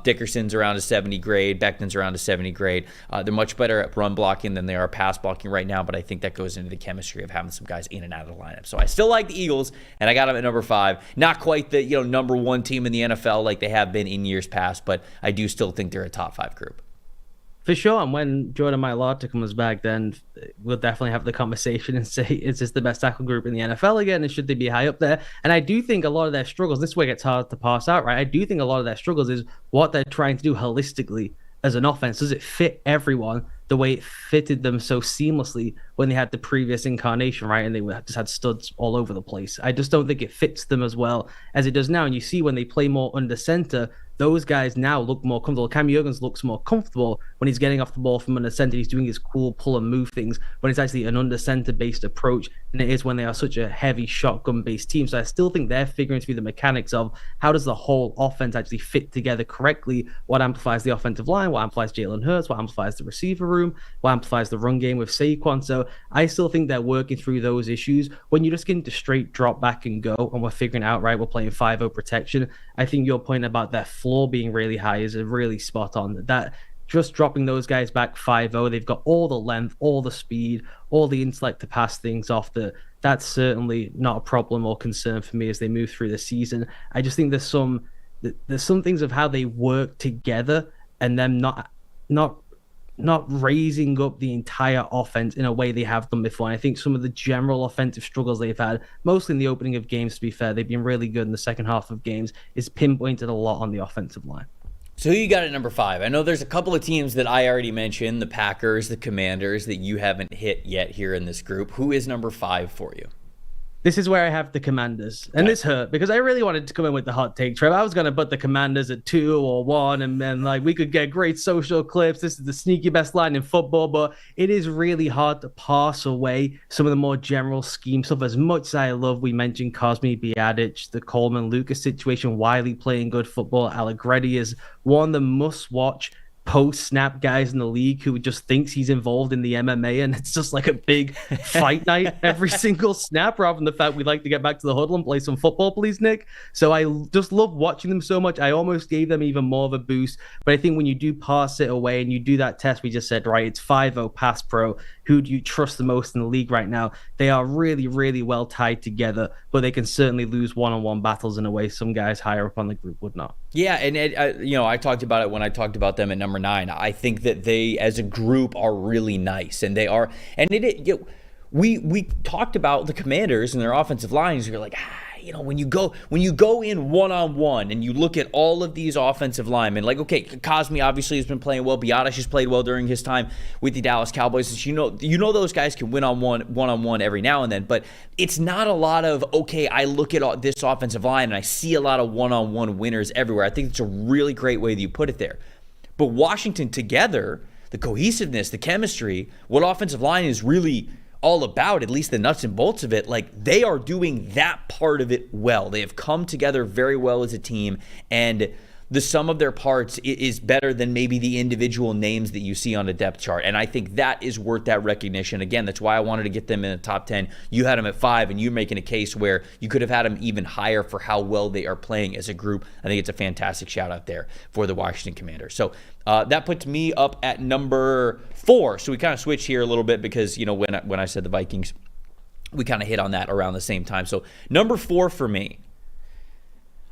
Dickerson's around a 70 grade. Becton's around a 70 grade. They're much better at run blocking than they are pass blocking right now, but I think that goes into the chemistry of having some guys in and out of the lineup. So I still like the Eagles, and I got them at number 5. Not quite the, you know, number 1 team in the NFL like they have been in years past, but I do still think they're a top 5 group. For sure, and when Jordan Mailata comes back, then we'll definitely have the conversation and say, is this the best tackle group in the NFL again, and should they be high up there? And I do think a lot of their struggles, this way it gets hard to parse out, right? I do think a lot of their struggles is what they're trying to do holistically as an offense. Does it fit everyone the way it fitted them so seamlessly when they had the previous incarnation, right? And they just had studs all over the place. I just don't think it fits them as well as it does now. And you see when they play more under center, those guys now look more comfortable. Cam Jurgens looks more comfortable when he's getting off the ball from under center. He's doing his cool pull and move things when it's actually an under center based approach, and it is when they are such a heavy shotgun based team. So I still think they're figuring through the mechanics of how does the whole offense actually fit together correctly. What amplifies the offensive line? What amplifies Jalen Hurts? What amplifies the receiver room? What amplifies the run game with Saquon? So I still think they're working through those issues. When you just get into straight drop back and go, and we're figuring out, right, we're playing 5-0 protection. I think your point about their floor being really high is a really spot on. That just dropping those guys back 5-0, they've got all the length, all the speed, all the intellect to pass things off. That's certainly not a problem or concern for me as they move through the season. I just think there's some things of how they work together and them not raising up the entire offense in a way they have done before. And I think some of the general offensive struggles they've had, mostly in the opening of games, to be fair, they've been really good in the second half of games, is pinpointed a lot on the offensive line. So who you got at number 5? I know there's a couple of teams that I already mentioned, the Packers, the Commanders, that you haven't hit yet here in this group. Who is number 5 for you? This is where I have the Commanders. And this hurt because I really wanted to come in with the hot take, Trev. I was going to put the Commanders at 2 or 1, and then we could get great social clips. This is the sneaky best line in football, but it is really hard to pass away some of the more general scheme stuff. As much as I love, we mentioned Cosme Biadic, the Coleman Lucas situation, Wiley playing good football. Allegretti is one of the must-watch post-snap guys in the league who just thinks he's involved in the MMA, and it's just like a big fight night every single snap, rather than the fact we'd like to get back to the huddle and play some football, please, Nick. So I just love watching them so much. I almost gave them even more of a boost, but I think when you do pass it away and you do that test we just said, right, it's 5-0 pass pro, who do you trust the most in the league right now? They are really, really well tied together, but they can certainly lose one-on-one battles in a way some guys higher up on the group would not. Yeah, and I talked about it when I talked about them at number 9. I think that they, as a group, are really nice, and they are. And we talked about the Commanders and their offensive lines. You're like, when you go in one-on-one and you look at all of these offensive linemen, like, okay, Cosme obviously has been playing well. Biadac has played well during his time with the Dallas Cowboys. You know those guys can win on one-on-one every now and then, but it's not a lot of, okay, I look at this offensive line and I see a lot of one-on-one winners everywhere. I think it's a really great way that you put it there. But Washington together, the cohesiveness, the chemistry, what offensive line is really all about, at least the nuts and bolts of it, like they are doing that part of it well. They have come together very well as a team, and the sum of their parts is better than maybe the individual names that you see on a depth chart. And I think that is worth that recognition. Again, that's why I wanted to get them in the top 10. You had them at 5, and you're making a case where you could have had them even higher for how well they are playing as a group. I think it's a fantastic shout out there for the Washington Commanders. So that puts me up at number 4. So we kind of switched here a little bit because, when I said the Vikings, we kind of hit on that around the same time. So number 4 for me,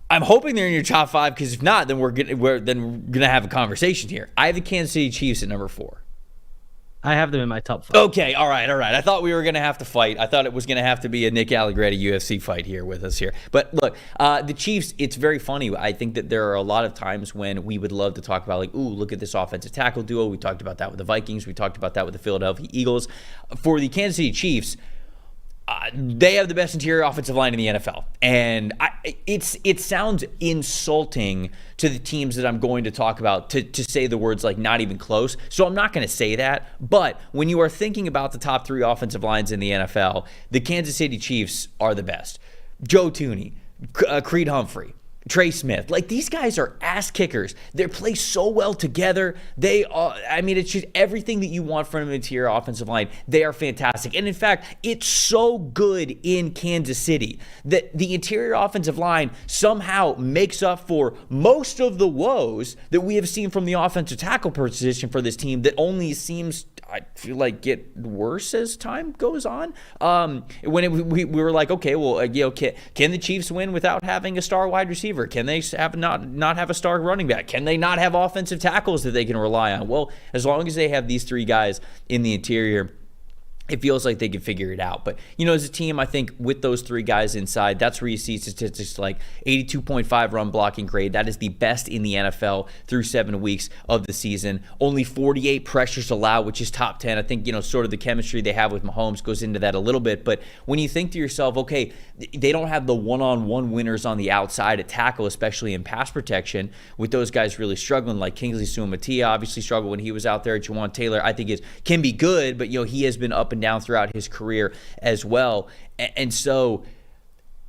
I'm hoping they're in your top 5, because if not, then we're gonna have a conversation here. I have the Kansas City Chiefs at number 4. I have them in my top 5. Okay, all right. I thought we were gonna have to fight. I thought it was gonna have to be a Nick Allegretti UFC fight here with us here. But look, the Chiefs, it's very funny. I think that there are a lot of times when we would love to talk about, like, ooh, look at this offensive tackle duo. We talked about that with the Vikings. We talked about that with the Philadelphia Eagles. For the Kansas City Chiefs, they have the best interior offensive line in the NFL. And it sounds insulting to the teams that I'm going to talk about to say the words like not even close. So I'm not going to say that. But when you are thinking about the top 3 offensive lines in the NFL, the Kansas City Chiefs are the best. Joe Thuney, Creed Humphrey, Trey Smith, like these guys are ass kickers. They play so well together. They are, it's just everything that you want from an interior offensive line. They are fantastic. And in fact, it's so good in Kansas City that the interior offensive line somehow makes up for most of the woes that we have seen from the offensive tackle position for this team that only seems, I feel like, get worse as time goes on. We were like, okay, well, can the Chiefs win without having a star wide receiver? Can they have not have a star running back? Can they not have offensive tackles that they can rely on? Well, as long as they have these 3 guys in the interior, it feels like they can figure it out. But, as a team, I think with those three guys inside, that's where you see statistics like 82.5 run blocking grade. That is the best in the NFL through 7 weeks of the season. Only 48 pressures allowed, which is top 10. I think, sort of the chemistry they have with Mahomes goes into that a little bit. But when you think to yourself, okay, they don't have the one-on-one winners on the outside at tackle, especially in pass protection, with those guys really struggling, like Kingsley Suamataia obviously struggled when he was out there. Jawan Taylor, I think, can be good, but, he has been up and down throughout his career as well. And so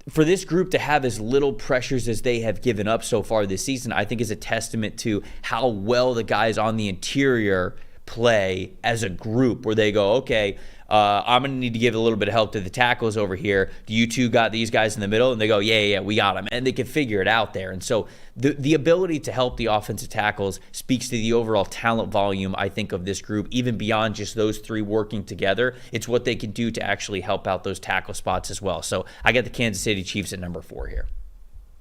for this group to have as little pressures as they have given up so far this season, I think is a testament to how well the guys on the interior play as a group, where they go, okay, I'm going to need to give a little bit of help to the tackles over here. Do you two got these guys in the middle? And they go, yeah, we got them. And they can figure it out there. And so the ability to help the offensive tackles speaks to the overall talent volume, I think, of this group, even beyond just those three working together. It's what they can do to actually help out those tackle spots as well. So I got the Kansas City Chiefs at number 4 here.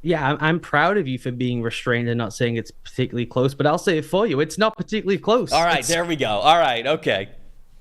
Yeah, I'm proud of you for being restrained and not saying it's particularly close, but I'll say it for you. It's not particularly close. All right, there we go. All right, okay.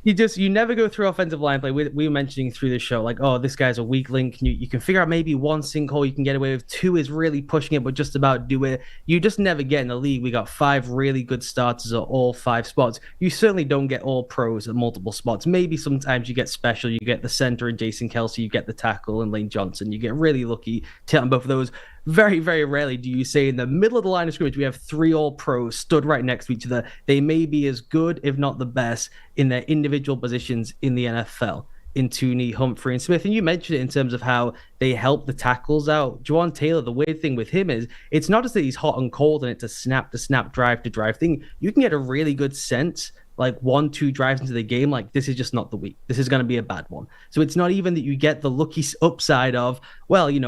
You never go through offensive line play. We were mentioning through the show, like, oh, this guy's a weak link. You can figure out maybe one sinkhole you can get away with. 2 is really pushing it, but just about do it. You just never get in the league. We got 5 really good starters at all 5 spots. You certainly don't get all pros at multiple spots. Maybe sometimes you get special. You get the center and Jason Kelce. You get the tackle and Lane Johnson. You get really lucky to hit on both of those. Very, very rarely do you say in the middle of the line of scrimmage, we have 3 all-pros stood right next to each other. They may be as good, if not the best, in their individual positions in the NFL, in Tooney, Humphrey, and Smith. And you mentioned it in terms of how they help the tackles out. Jawan Taylor, the weird thing with him is it's not just that he's hot and cold and it's a snap-to-snap, drive-to-drive thing. You can get a really good sense like 1-2 drives into the game, like this is just not the week. This is going to be a bad one. So it's not even that you get the lucky upside of, well, he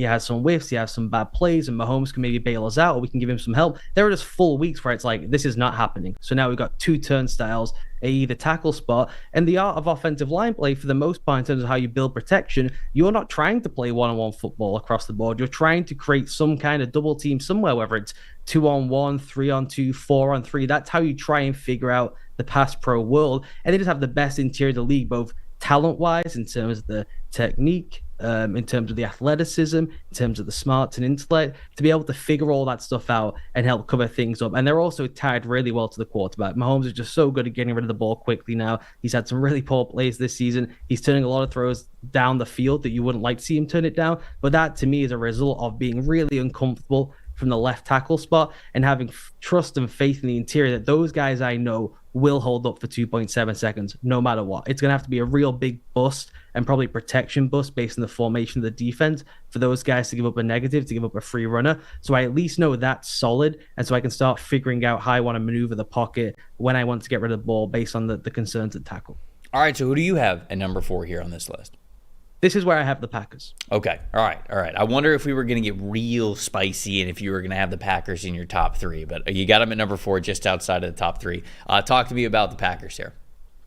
has some whiffs, he has some bad plays, and Mahomes can maybe bail us out, or we can give him some help. There are just full weeks where it's like, this is not happening. So now we've got 2 turnstiles, the tackle spot, and the art of offensive line play for the most part in terms of how you build protection. You're not trying to play one-on-one football across the board. You're trying to create some kind of double team somewhere, whether it's 2-on-1, 3-on-2, 4-on-3. That's how you try and figure out the pass pro world. And they just have the best interior of the league, both talent-wise in terms of the technique, in terms of the athleticism, in terms of the smarts and intellect, to be able to figure all that stuff out and help cover things up. And they're also tied really well to the quarterback. Mahomes is just so good at getting rid of the ball quickly now. He's had some really poor plays this season. He's turning a lot of throws down the field that you wouldn't like to see him turn it down. But that, to me, is a result of being really uncomfortable from the left tackle spot and having trust and faith in the interior that those guys I know will hold up for 2.7 seconds no matter what. It's going to have to be a real big bust and probably protection bust based on the formation of the defense for those guys to give up a negative, to give up a free runner. So I at least know that's solid, and so I can start figuring out how I want to maneuver the pocket when I want to get rid of the ball based on the concerns at tackle. All right, so who do you have at number 4 here on this list? This is where I have the Packers. Okay. All right. I wonder if we were going to get real spicy and if you were going to have the Packers in your top 3, but you got them at number 4, just outside of the top 3. Talk to me about the Packers here.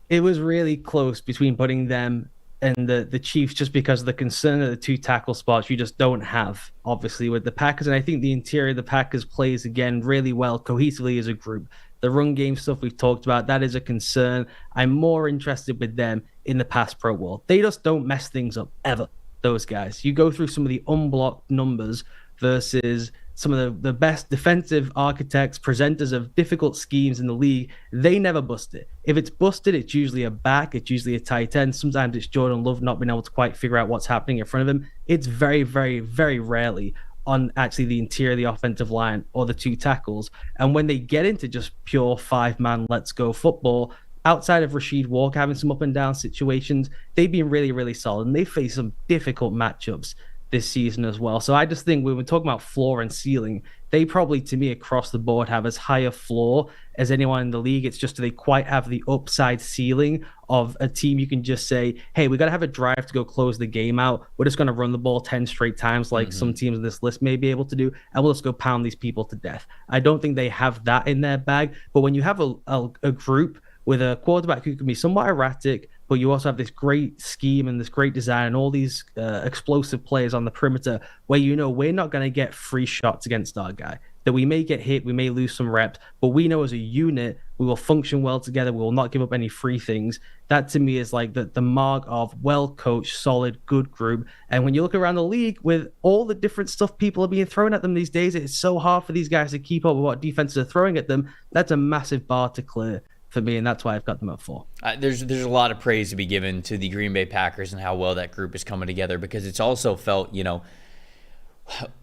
It was really close between putting them and the Chiefs just because of the concern of the 2 tackle spots you just don't have, obviously, with the Packers. And I think the interior of the Packers plays, again, really well cohesively as a group. The run game stuff we've talked about, that is a concern. I'm more interested with them in the pass pro world. They just don't mess things up, ever, those guys. You go through some of the unblocked numbers versus some of the best defensive architects, presenters of difficult schemes in the league. They never bust it. If it's busted, it's usually a back, it's usually a tight end. Sometimes it's Jordan Love not being able to quite figure out what's happening in front of him. It's very, very, very rarely on actually the interior of the offensive line or the 2 tackles. And when they get into just pure 5-man let's go football, outside of Rasheed Walker having some up and down situations, they've been really, really solid. And they face some difficult matchups this season as well. So I just think when we're talking about floor and ceiling, they probably, to me, across the board have as high a floor as anyone in the league. It's just, do they quite have the upside ceiling of a team you can just say, hey, we got to have a drive to go close the game out. We're just going to run the ball 10 straight times like some teams in this list may be able to do, and we'll just go pound these people to death. I don't think they have that in their bag. But when you have a group with a quarterback who can be somewhat erratic, but you also have this great scheme and this great design and all these explosive players on the perimeter where we're not going to get free shots against our guy. that we may get hit, we may lose some reps, but we know as a unit, we will function well together. We will not give up any free things. That to me is like the mark of well-coached, solid, good group. And when you look around the league with all the different stuff people are being thrown at them these days, it's so hard for these guys to keep up with what defenses are throwing at them. That's a massive bar to clear for me, and that's why I've got them at 4. There's a lot of praise to be given to the Green Bay Packers and how well that group is coming together, because it's also felt,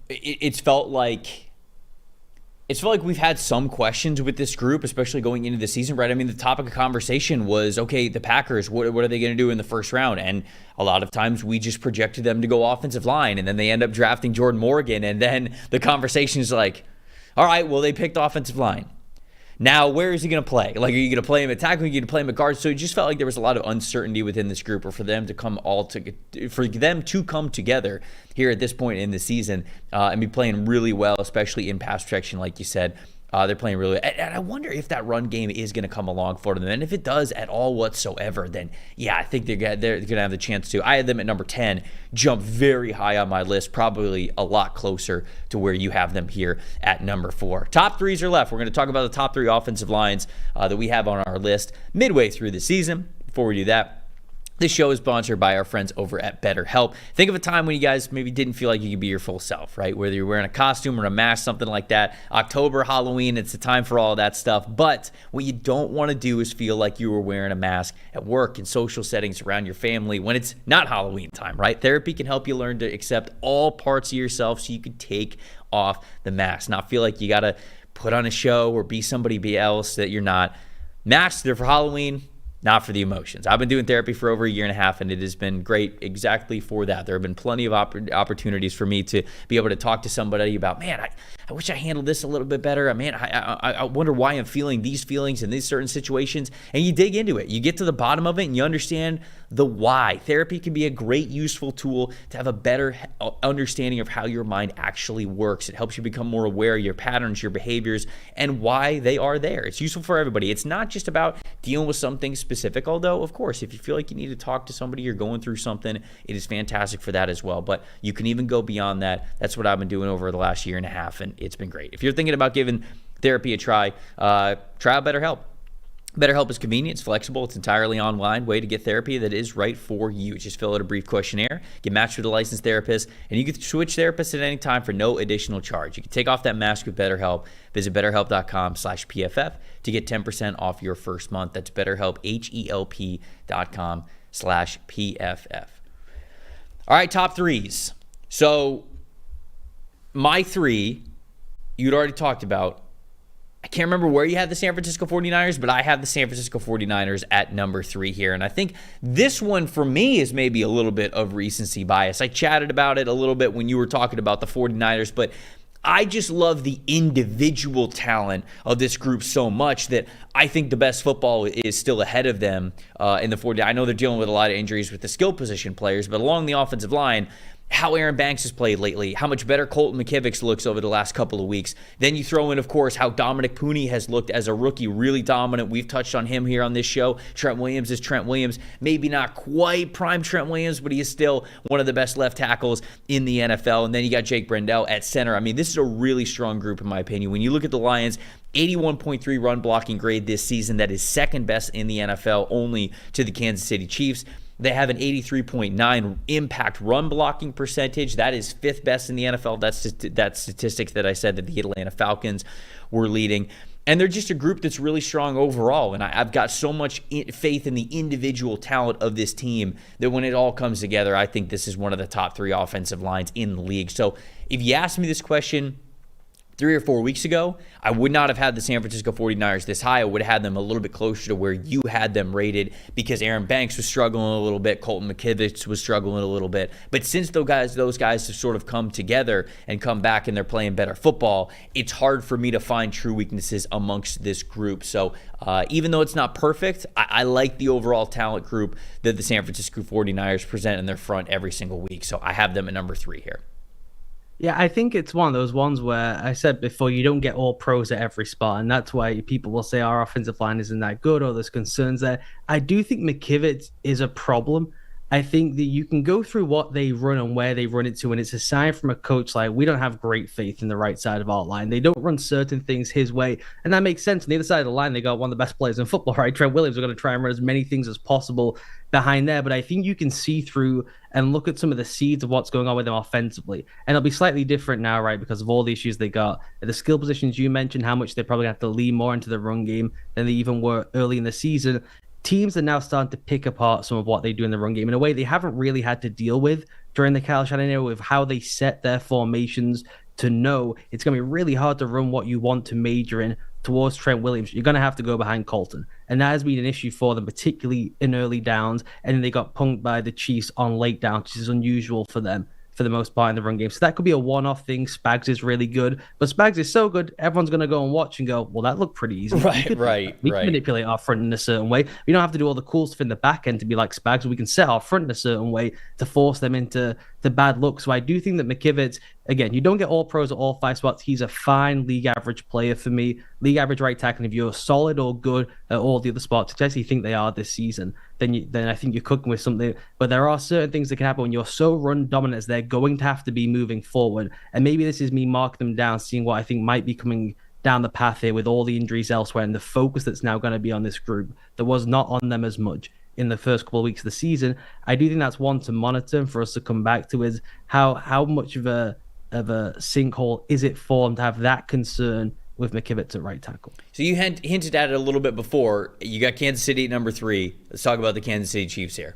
it's felt like we've had some questions with this group, especially going into the season, right? I mean, the topic of conversation was, okay, the Packers, what are they going to do in the first round? And a lot of times we just projected them to go offensive line, and then they end up drafting Jordan Morgan, and then the conversation is like, all right, well, they picked offensive line. Now, where is he going to play? Like, are you going to play him at tackle? Are you going to play him at guard? So it just felt like there was a lot of uncertainty within this group, or for them to come together here at this point in the season and be playing really well, especially in pass protection, like you said. They're playing really well. And I wonder if that run game is going to come along for them. And if it does at all whatsoever, then, yeah, I think they're going to have the chance to. I had them at number 10, jump very high on my list, probably a lot closer to where you have them here at number 4. Top 3s are left. We're going to talk about the top 3 offensive lines that we have on our list midway through the season. Before we do that, this show is sponsored by our friends over at BetterHelp. Think of a time when you guys maybe didn't feel like you could be your full self, right? Whether you're wearing a costume or a mask, something like that. October, Halloween, it's the time for all of that stuff. But what you don't want to do is feel like you were wearing a mask at work, in social settings, around your family, when it's not Halloween time, right? Therapy can help you learn to accept all parts of yourself so you can take off the mask, not feel like you got to put on a show or be somebody else that you're not. Masks, they're for Halloween, not for the emotions. I've been doing therapy for over a year and a half, and it has been great exactly for that. There have been plenty of opportunities for me to be able to talk to somebody about, man, I wish I handled this a little bit better. I wonder why I'm feeling these feelings in these certain situations. And you dig into it. You get to the bottom of it, and you understand the why. Therapy can be a great, useful tool to have a better understanding of how your mind actually works. It helps you become more aware of your patterns, your behaviors, and why they are there. It's useful for everybody. It's not just about dealing with something specific, although, of course, if you feel like you need to talk to somebody, you're going through something, it is fantastic for that as well. But you can even go beyond that. That's what I've been doing over the last year and a half, and it's been great. If you're thinking about giving therapy a try, try out BetterHelp. BetterHelp is convenient, it's flexible, it's entirely online way to get therapy that is right for you. Just fill out a brief questionnaire, get matched with a licensed therapist, and you can switch therapists at any time for no additional charge. You can take off that mask with BetterHelp. Visit BetterHelp.com/PFF to get 10% off your first month. That's BetterHelp, HELP.com/PFF. All right, top 3s. So my 3, you'd already talked about. I can't remember where you had the San Francisco 49ers, but I have the San Francisco 49ers at number 3 here. And I think this one for me is maybe a little bit of recency bias. I chatted about it a little bit when you were talking about the 49ers, but I just love the individual talent of this group so much that I think the best football is still ahead of them in the 49ers. I know they're dealing with a lot of injuries with the skill position players, but along the offensive line, how Aaron Banks has played lately, how much better Colton McKivitz looks over the last couple of weeks. Then you throw in, of course, how Dominic Pooney has looked as a rookie, really dominant. We've touched on him here on this show. Trent Williams is Trent Williams. Maybe not quite prime Trent Williams, but he is still one of the best left tackles in the NFL. And then you got Jake Brendel at center. I mean, this is a really strong group, in my opinion. When you look at the Lions, 81.3 run blocking grade this season. That is second best in the NFL, only to the Kansas City Chiefs. They have an 83.9 impact run blocking percentage. That is fifth best in the NFL. That's statistics that I said that the Atlanta Falcons were leading. And they're just a group that's really strong overall. And I've got so much faith in the individual talent of this team that when it all comes together, I think this is one of the top 3 offensive lines in the league. So if you asked me this question 3 or 4 weeks ago, I would not have had the San Francisco 49ers this high. I would have had them a little bit closer to where you had them rated because Aaron Banks was struggling a little bit. Colton McKivitz was struggling a little bit. But since those guys have sort of come together and come back and they're playing better football, it's hard for me to find true weaknesses amongst this group. So even though it's not perfect, I like the overall talent group that the San Francisco 49ers present in their front every single week. So I have them at number 3 here. Yeah, I think it's one of those ones where I said before, you don't get all pros at every spot, and that's why people will say our offensive line isn't that good or there's concerns there. I do think McKivitz is a problem. I think that you can go through what they run and where they run it to, and it's a sign from a coach like, we don't have great faith in the right side of our line. They don't run certain things his way, and that makes sense. On the other side of the line, they got one of the best players in football, right? Trent Williams are going to try and run as many things as possible behind there, but I think you can see through and look at some of the seeds of what's going on with them offensively, and it'll be slightly different now, right, because of all the issues they got at the skill positions. You mentioned how much they probably have to lean more into the run game than they even were early in the season. Teams are now starting to pick apart some of what they do in the run game in a way they haven't really had to deal with during the Kyle Shanahan era, with how they set their formations to know it's going to be really hard to run what you want to major in towards Trent Williams. You're going to have to go behind Colton. And that has been an issue for them, particularly in early downs. And then they got punked by the Chiefs on late downs, which is unusual for them for the most part in the run game. So that could be a one-off thing. Spags is really good, but Spags is so good, everyone's going to go and watch and go, well, that looked pretty easy. Right. We can manipulate our front in a certain way. We don't have to do all the cool stuff in the back end to be like Spags. We can set our front in a certain way to force them into the bad look. So I do think that McKivitz, again, you don't get all pros at all 5 spots. He's a fine league average player for me. League average right tackle. If you're solid or good at all the other spots, which I actually think they are this season, then I think you're cooking with something. But there are certain things that can happen when you're so run dominant as they're going to have to be moving forward. And maybe this is me marking them down, seeing what I think might be coming down the path here with all the injuries elsewhere and the focus that's now going to be on this group that was not on them as much in the first couple of weeks of the season. I do think that's one to monitor and for us to come back to, is how much of a sinkhole is it for them to have that concern with McKivitz at right tackle. So you hinted at it a little bit before. You got Kansas City at number 3. Let's talk about the Kansas City Chiefs here.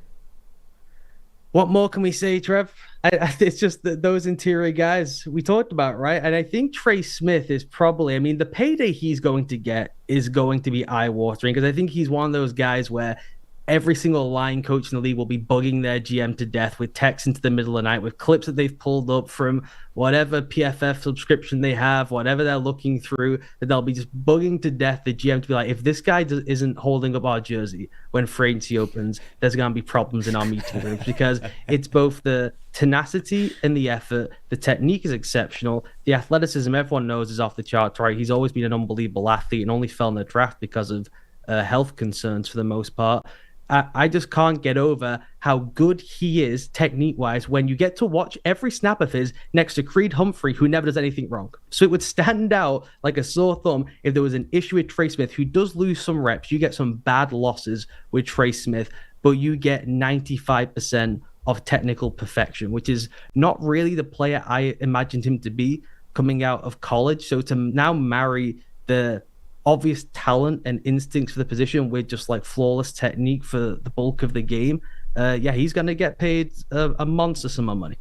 What more can we say, Trev? It's just those interior guys we talked about, right? And I think Trey Smith is probably, the payday he's going to get is going to be eye-watering, because I think he's one of those guys where every single line coach in the league will be bugging their GM to death with texts into the middle of the night, with clips that they've pulled up from whatever PFF subscription they have, whatever they're looking through, that they'll be just bugging to death the GM to be like, if this guy isn't holding up our jersey when free agency opens, there's going to be problems in our meeting rooms, because it's both the tenacity and the effort. The technique is exceptional. The athleticism, everyone knows, is off the charts, right? He's always been an unbelievable athlete and only fell in the draft because of health concerns for the most part. I just can't get over how good he is technique-wise when you get to watch every snap of his next to Creed Humphrey, who never does anything wrong. So it would stand out like a sore thumb if there was an issue with Trey Smith, who does lose some reps. You get some bad losses with Trey Smith, but you get 95% of technical perfection, which is not really the player I imagined him to be coming out of college. So to now marry the obvious talent and instincts for the position with just like flawless technique for the bulk of the game, he's going to get paid a monster sum of money.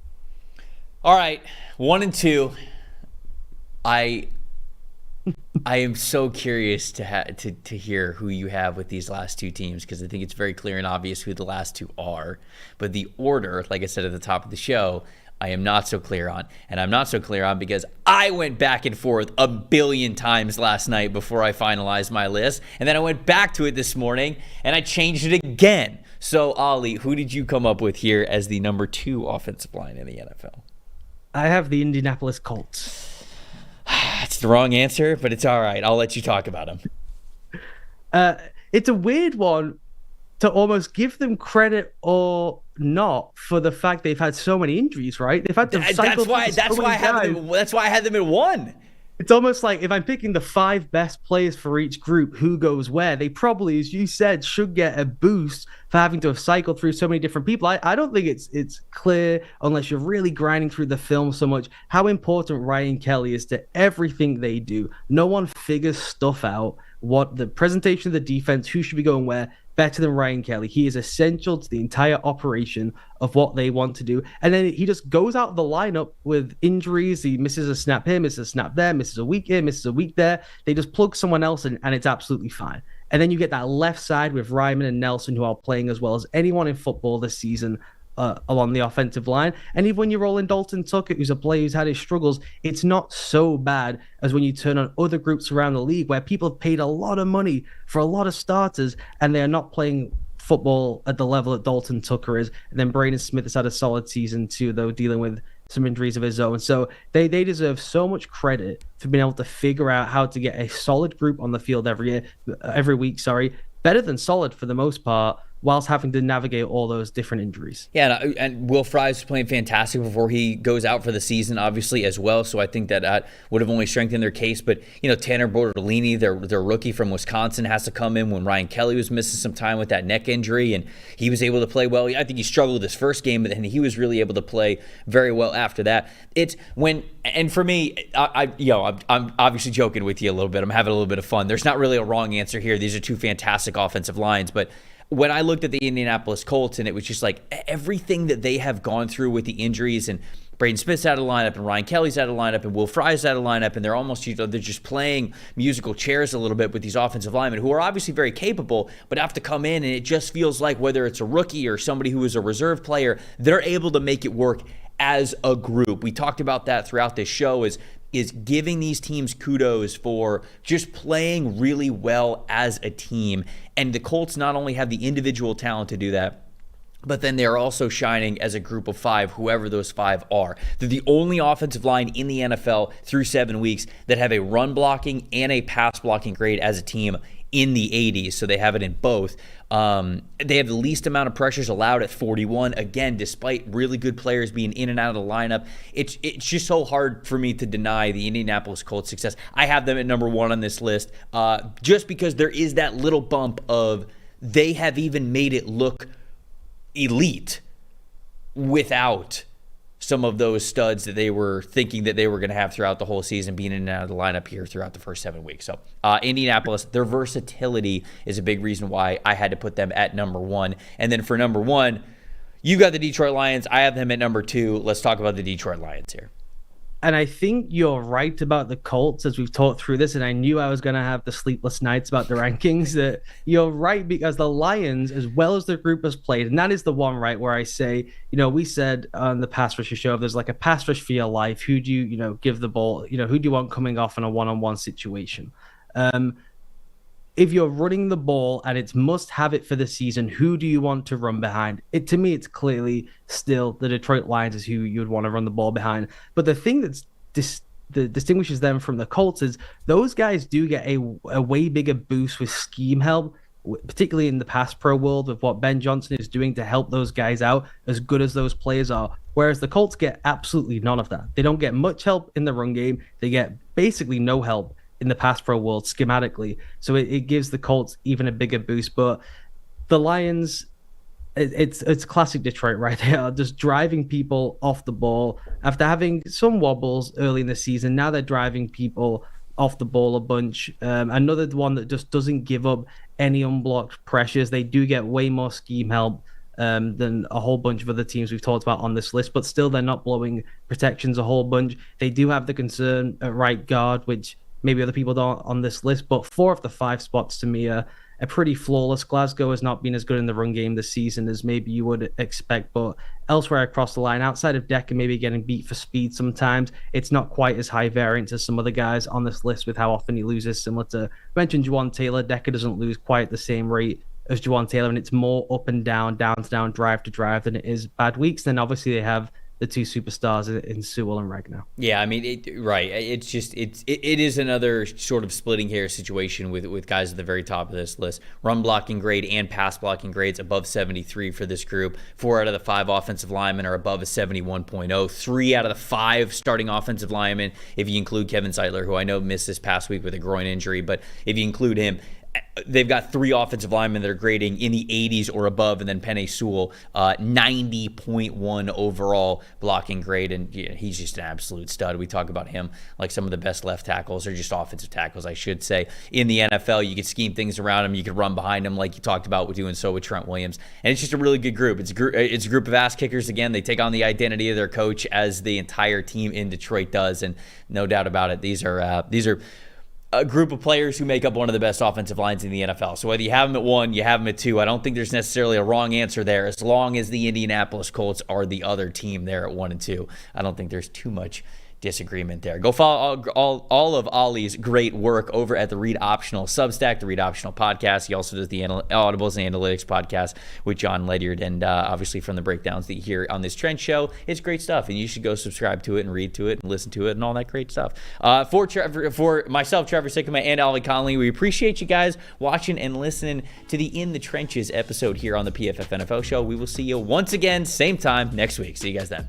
All right, 1 and 2. I am so curious to hear who you have with these last 2 teams, because I think it's very clear and obvious who the last 2 are. But the order, like I said at the top of the show, I am not so clear on. And I'm not so clear on because I went back and forth a billion times last night before I finalized my list. And then I went back to it this morning and I changed it again. So, Ollie, who did you come up with here as the number 2 offensive line in the NFL? I have the Indianapolis Colts. It's the wrong answer, but it's all right. I'll let you talk about them. It's a weird one to almost give them credit or not for the fact they've had so many injuries, right? They've had to cycle. That's why I had them at 1. It's almost like if I'm picking the 5 best players for each group, who goes where, they probably, as you said, should get a boost for having to have cycled through so many different people. I don't think it's clear, unless you're really grinding through the film so much, how important Ryan Kelly is to everything they do. No one figures stuff out, what the presentation of the defense, who should be going where, better than Ryan Kelly. He is essential to the entire operation of what they want to do. And then he just goes out of the lineup with injuries. He misses a snap here, misses a snap there, misses a week here, misses a week there. They just plug someone else in, and it's absolutely fine. And then you get that left side with Ryman and Nelson, who are playing as well as anyone in football this season along the offensive line. And even when you roll in Dalton Tucker, who's a player who's had his struggles, it's not so bad as when you turn on other groups around the league where people have paid a lot of money for a lot of starters and they are not playing football at the level that Dalton Tucker is. And then Braden Smith has had a solid season too, though, dealing with some injuries of his own. So they deserve so much credit for being able to figure out how to get a solid group on the field every week, better than solid for the most part. whilst having to navigate all those different injuries. Yeah, and Will Fries playing fantastic before he goes out for the season, obviously, as well. So I think that would have only strengthened their case. But, Tanner Bortolini, their rookie from Wisconsin, has to come in when Ryan Kelly was missing some time with that neck injury, and he was able to play well. I think he struggled his first game, but then he was really able to play very well after that. And for me, I'm obviously joking with you a little bit. I'm having a little bit of fun. There's not really a wrong answer here. These are two fantastic offensive lines, but when I looked at the Indianapolis Colts, and it was just like everything that they have gone through with the injuries, and Braden Smith's out of the lineup, and Ryan Kelly's out of the lineup, and Will Fries out of the lineup, and they're almost, they're just playing musical chairs a little bit with these offensive linemen who are obviously very capable, but have to come in, and it just feels like whether it's a rookie or somebody who is a reserve player, they're able to make it work as a group. We talked about that throughout this show, is giving these teams kudos for just playing really well as a team. And the Colts not only have the individual talent to do that, but then they're also shining as a group of five, whoever those five are. They're the only offensive line in the NFL through 7 weeks that have a run blocking and a pass blocking grade as a team in the 80s, so they have it in both. They have the least amount of pressures allowed at 41. Again, despite really good players being in and out of the lineup, it's just so hard for me to deny the Indianapolis Colts' success. I have them at number 1 on this list, just because there is that little bump of they have even made it look elite without some of those studs that they were thinking that they were going to have throughout the whole season being in and out of the lineup here throughout the first 7 weeks. So Indianapolis, their versatility is a big reason why I had to put them at number 1. And then for number 1, you got the Detroit Lions. I have them at number 2. Let's talk about the Detroit Lions here. And I think you're right about the Colts as we've talked through this, and I knew I was going to have the sleepless nights about the rankings. That you're right, because the Lions, as well as the group has played, and that is the one, right, where I say, we said on the pass rusher show, if there's like a pass rush for your life, who do you, give the ball, who do you want coming off in a one-on-one situation? If you're running the ball and it's must have it for the season, who do you want to run behind? To me, it's clearly still the Detroit Lions is who you'd want to run the ball behind. But the thing that distinguishes them from the Colts is those guys do get a way bigger boost with scheme help, particularly in the pass pro world, with what Ben Johnson is doing to help those guys out, as good as those players are. Whereas the Colts get absolutely none of that. They don't get much help in the run game. They get basically no help in the pass pro world schematically. So it gives the Colts even a bigger boost. But the Lions, it's classic Detroit, right? They are just driving people off the ball after having some wobbles early in the season. Now they're driving people off the ball a bunch. Another one that just doesn't give up any unblocked pressures. They do get way more scheme help than a whole bunch of other teams we've talked about on this list, but still they're not blowing protections a whole bunch. They do have the concern at right guard, which maybe other people don't on this list, but 4 of the 5 spots to me are pretty flawless. Glasgow has not been as good in the run game this season as maybe you would expect, but elsewhere across the line, outside of Decker maybe getting beat for speed sometimes, it's not quite as high variance as some other guys on this list with how often he loses. Similar to, I mentioned Juwan Taylor, Decker doesn't lose quite at the same rate as Juwan Taylor, and it's more up and down, down to down, drive to drive than it is bad weeks. Then obviously they have the 2 superstars in Sewell and Ragnar. Yeah, I mean, right. It's just it is another sort of splitting hair situation with guys at the very top of this list. Run blocking grade and pass blocking grades above 73 for this group. 4 out of the 5 offensive linemen are above a 71.0. 3 out of the 5 starting offensive linemen, if you include Kevin Zeitler, who I know missed this past week with a groin injury, but if you include him, they've got 3 offensive linemen that are grading in the 80s or above, and then Penei Sewell, 90.1 overall blocking grade, and he's just an absolute stud. We talk about him like some of the best left tackles, or just offensive tackles, I should say, in the NFL. You could scheme things around him, you could run behind him, like you talked about with doing so with Trent Williams, and it's just a really good group. It's a group of ass kickers. Again, they take on the identity of their coach, as the entire team in Detroit does, and no doubt about it, these are a group of players who make up one of the best offensive lines in the NFL. So whether you have them at 1, you have them at 2, I don't think there's necessarily a wrong answer there, as long as the Indianapolis Colts are the other team there at 1 and 2. I don't think there's too much disagreement there. Go follow all of Ollie's great work over at the Read Optional Substack, the Read Optional podcast. He also does the Audibles and Analytics podcast with John Ledyard, and obviously from the breakdowns that you hear on this Trend Show, it's great stuff, and you should go subscribe to it and read to it and listen to it and all that great stuff. For myself, Trevor Sikkema, and Ollie Connolly, we appreciate you guys watching and listening to the In the Trenches episode here on the PFF NFL Show. We will see you once again, same time next week. See you guys then.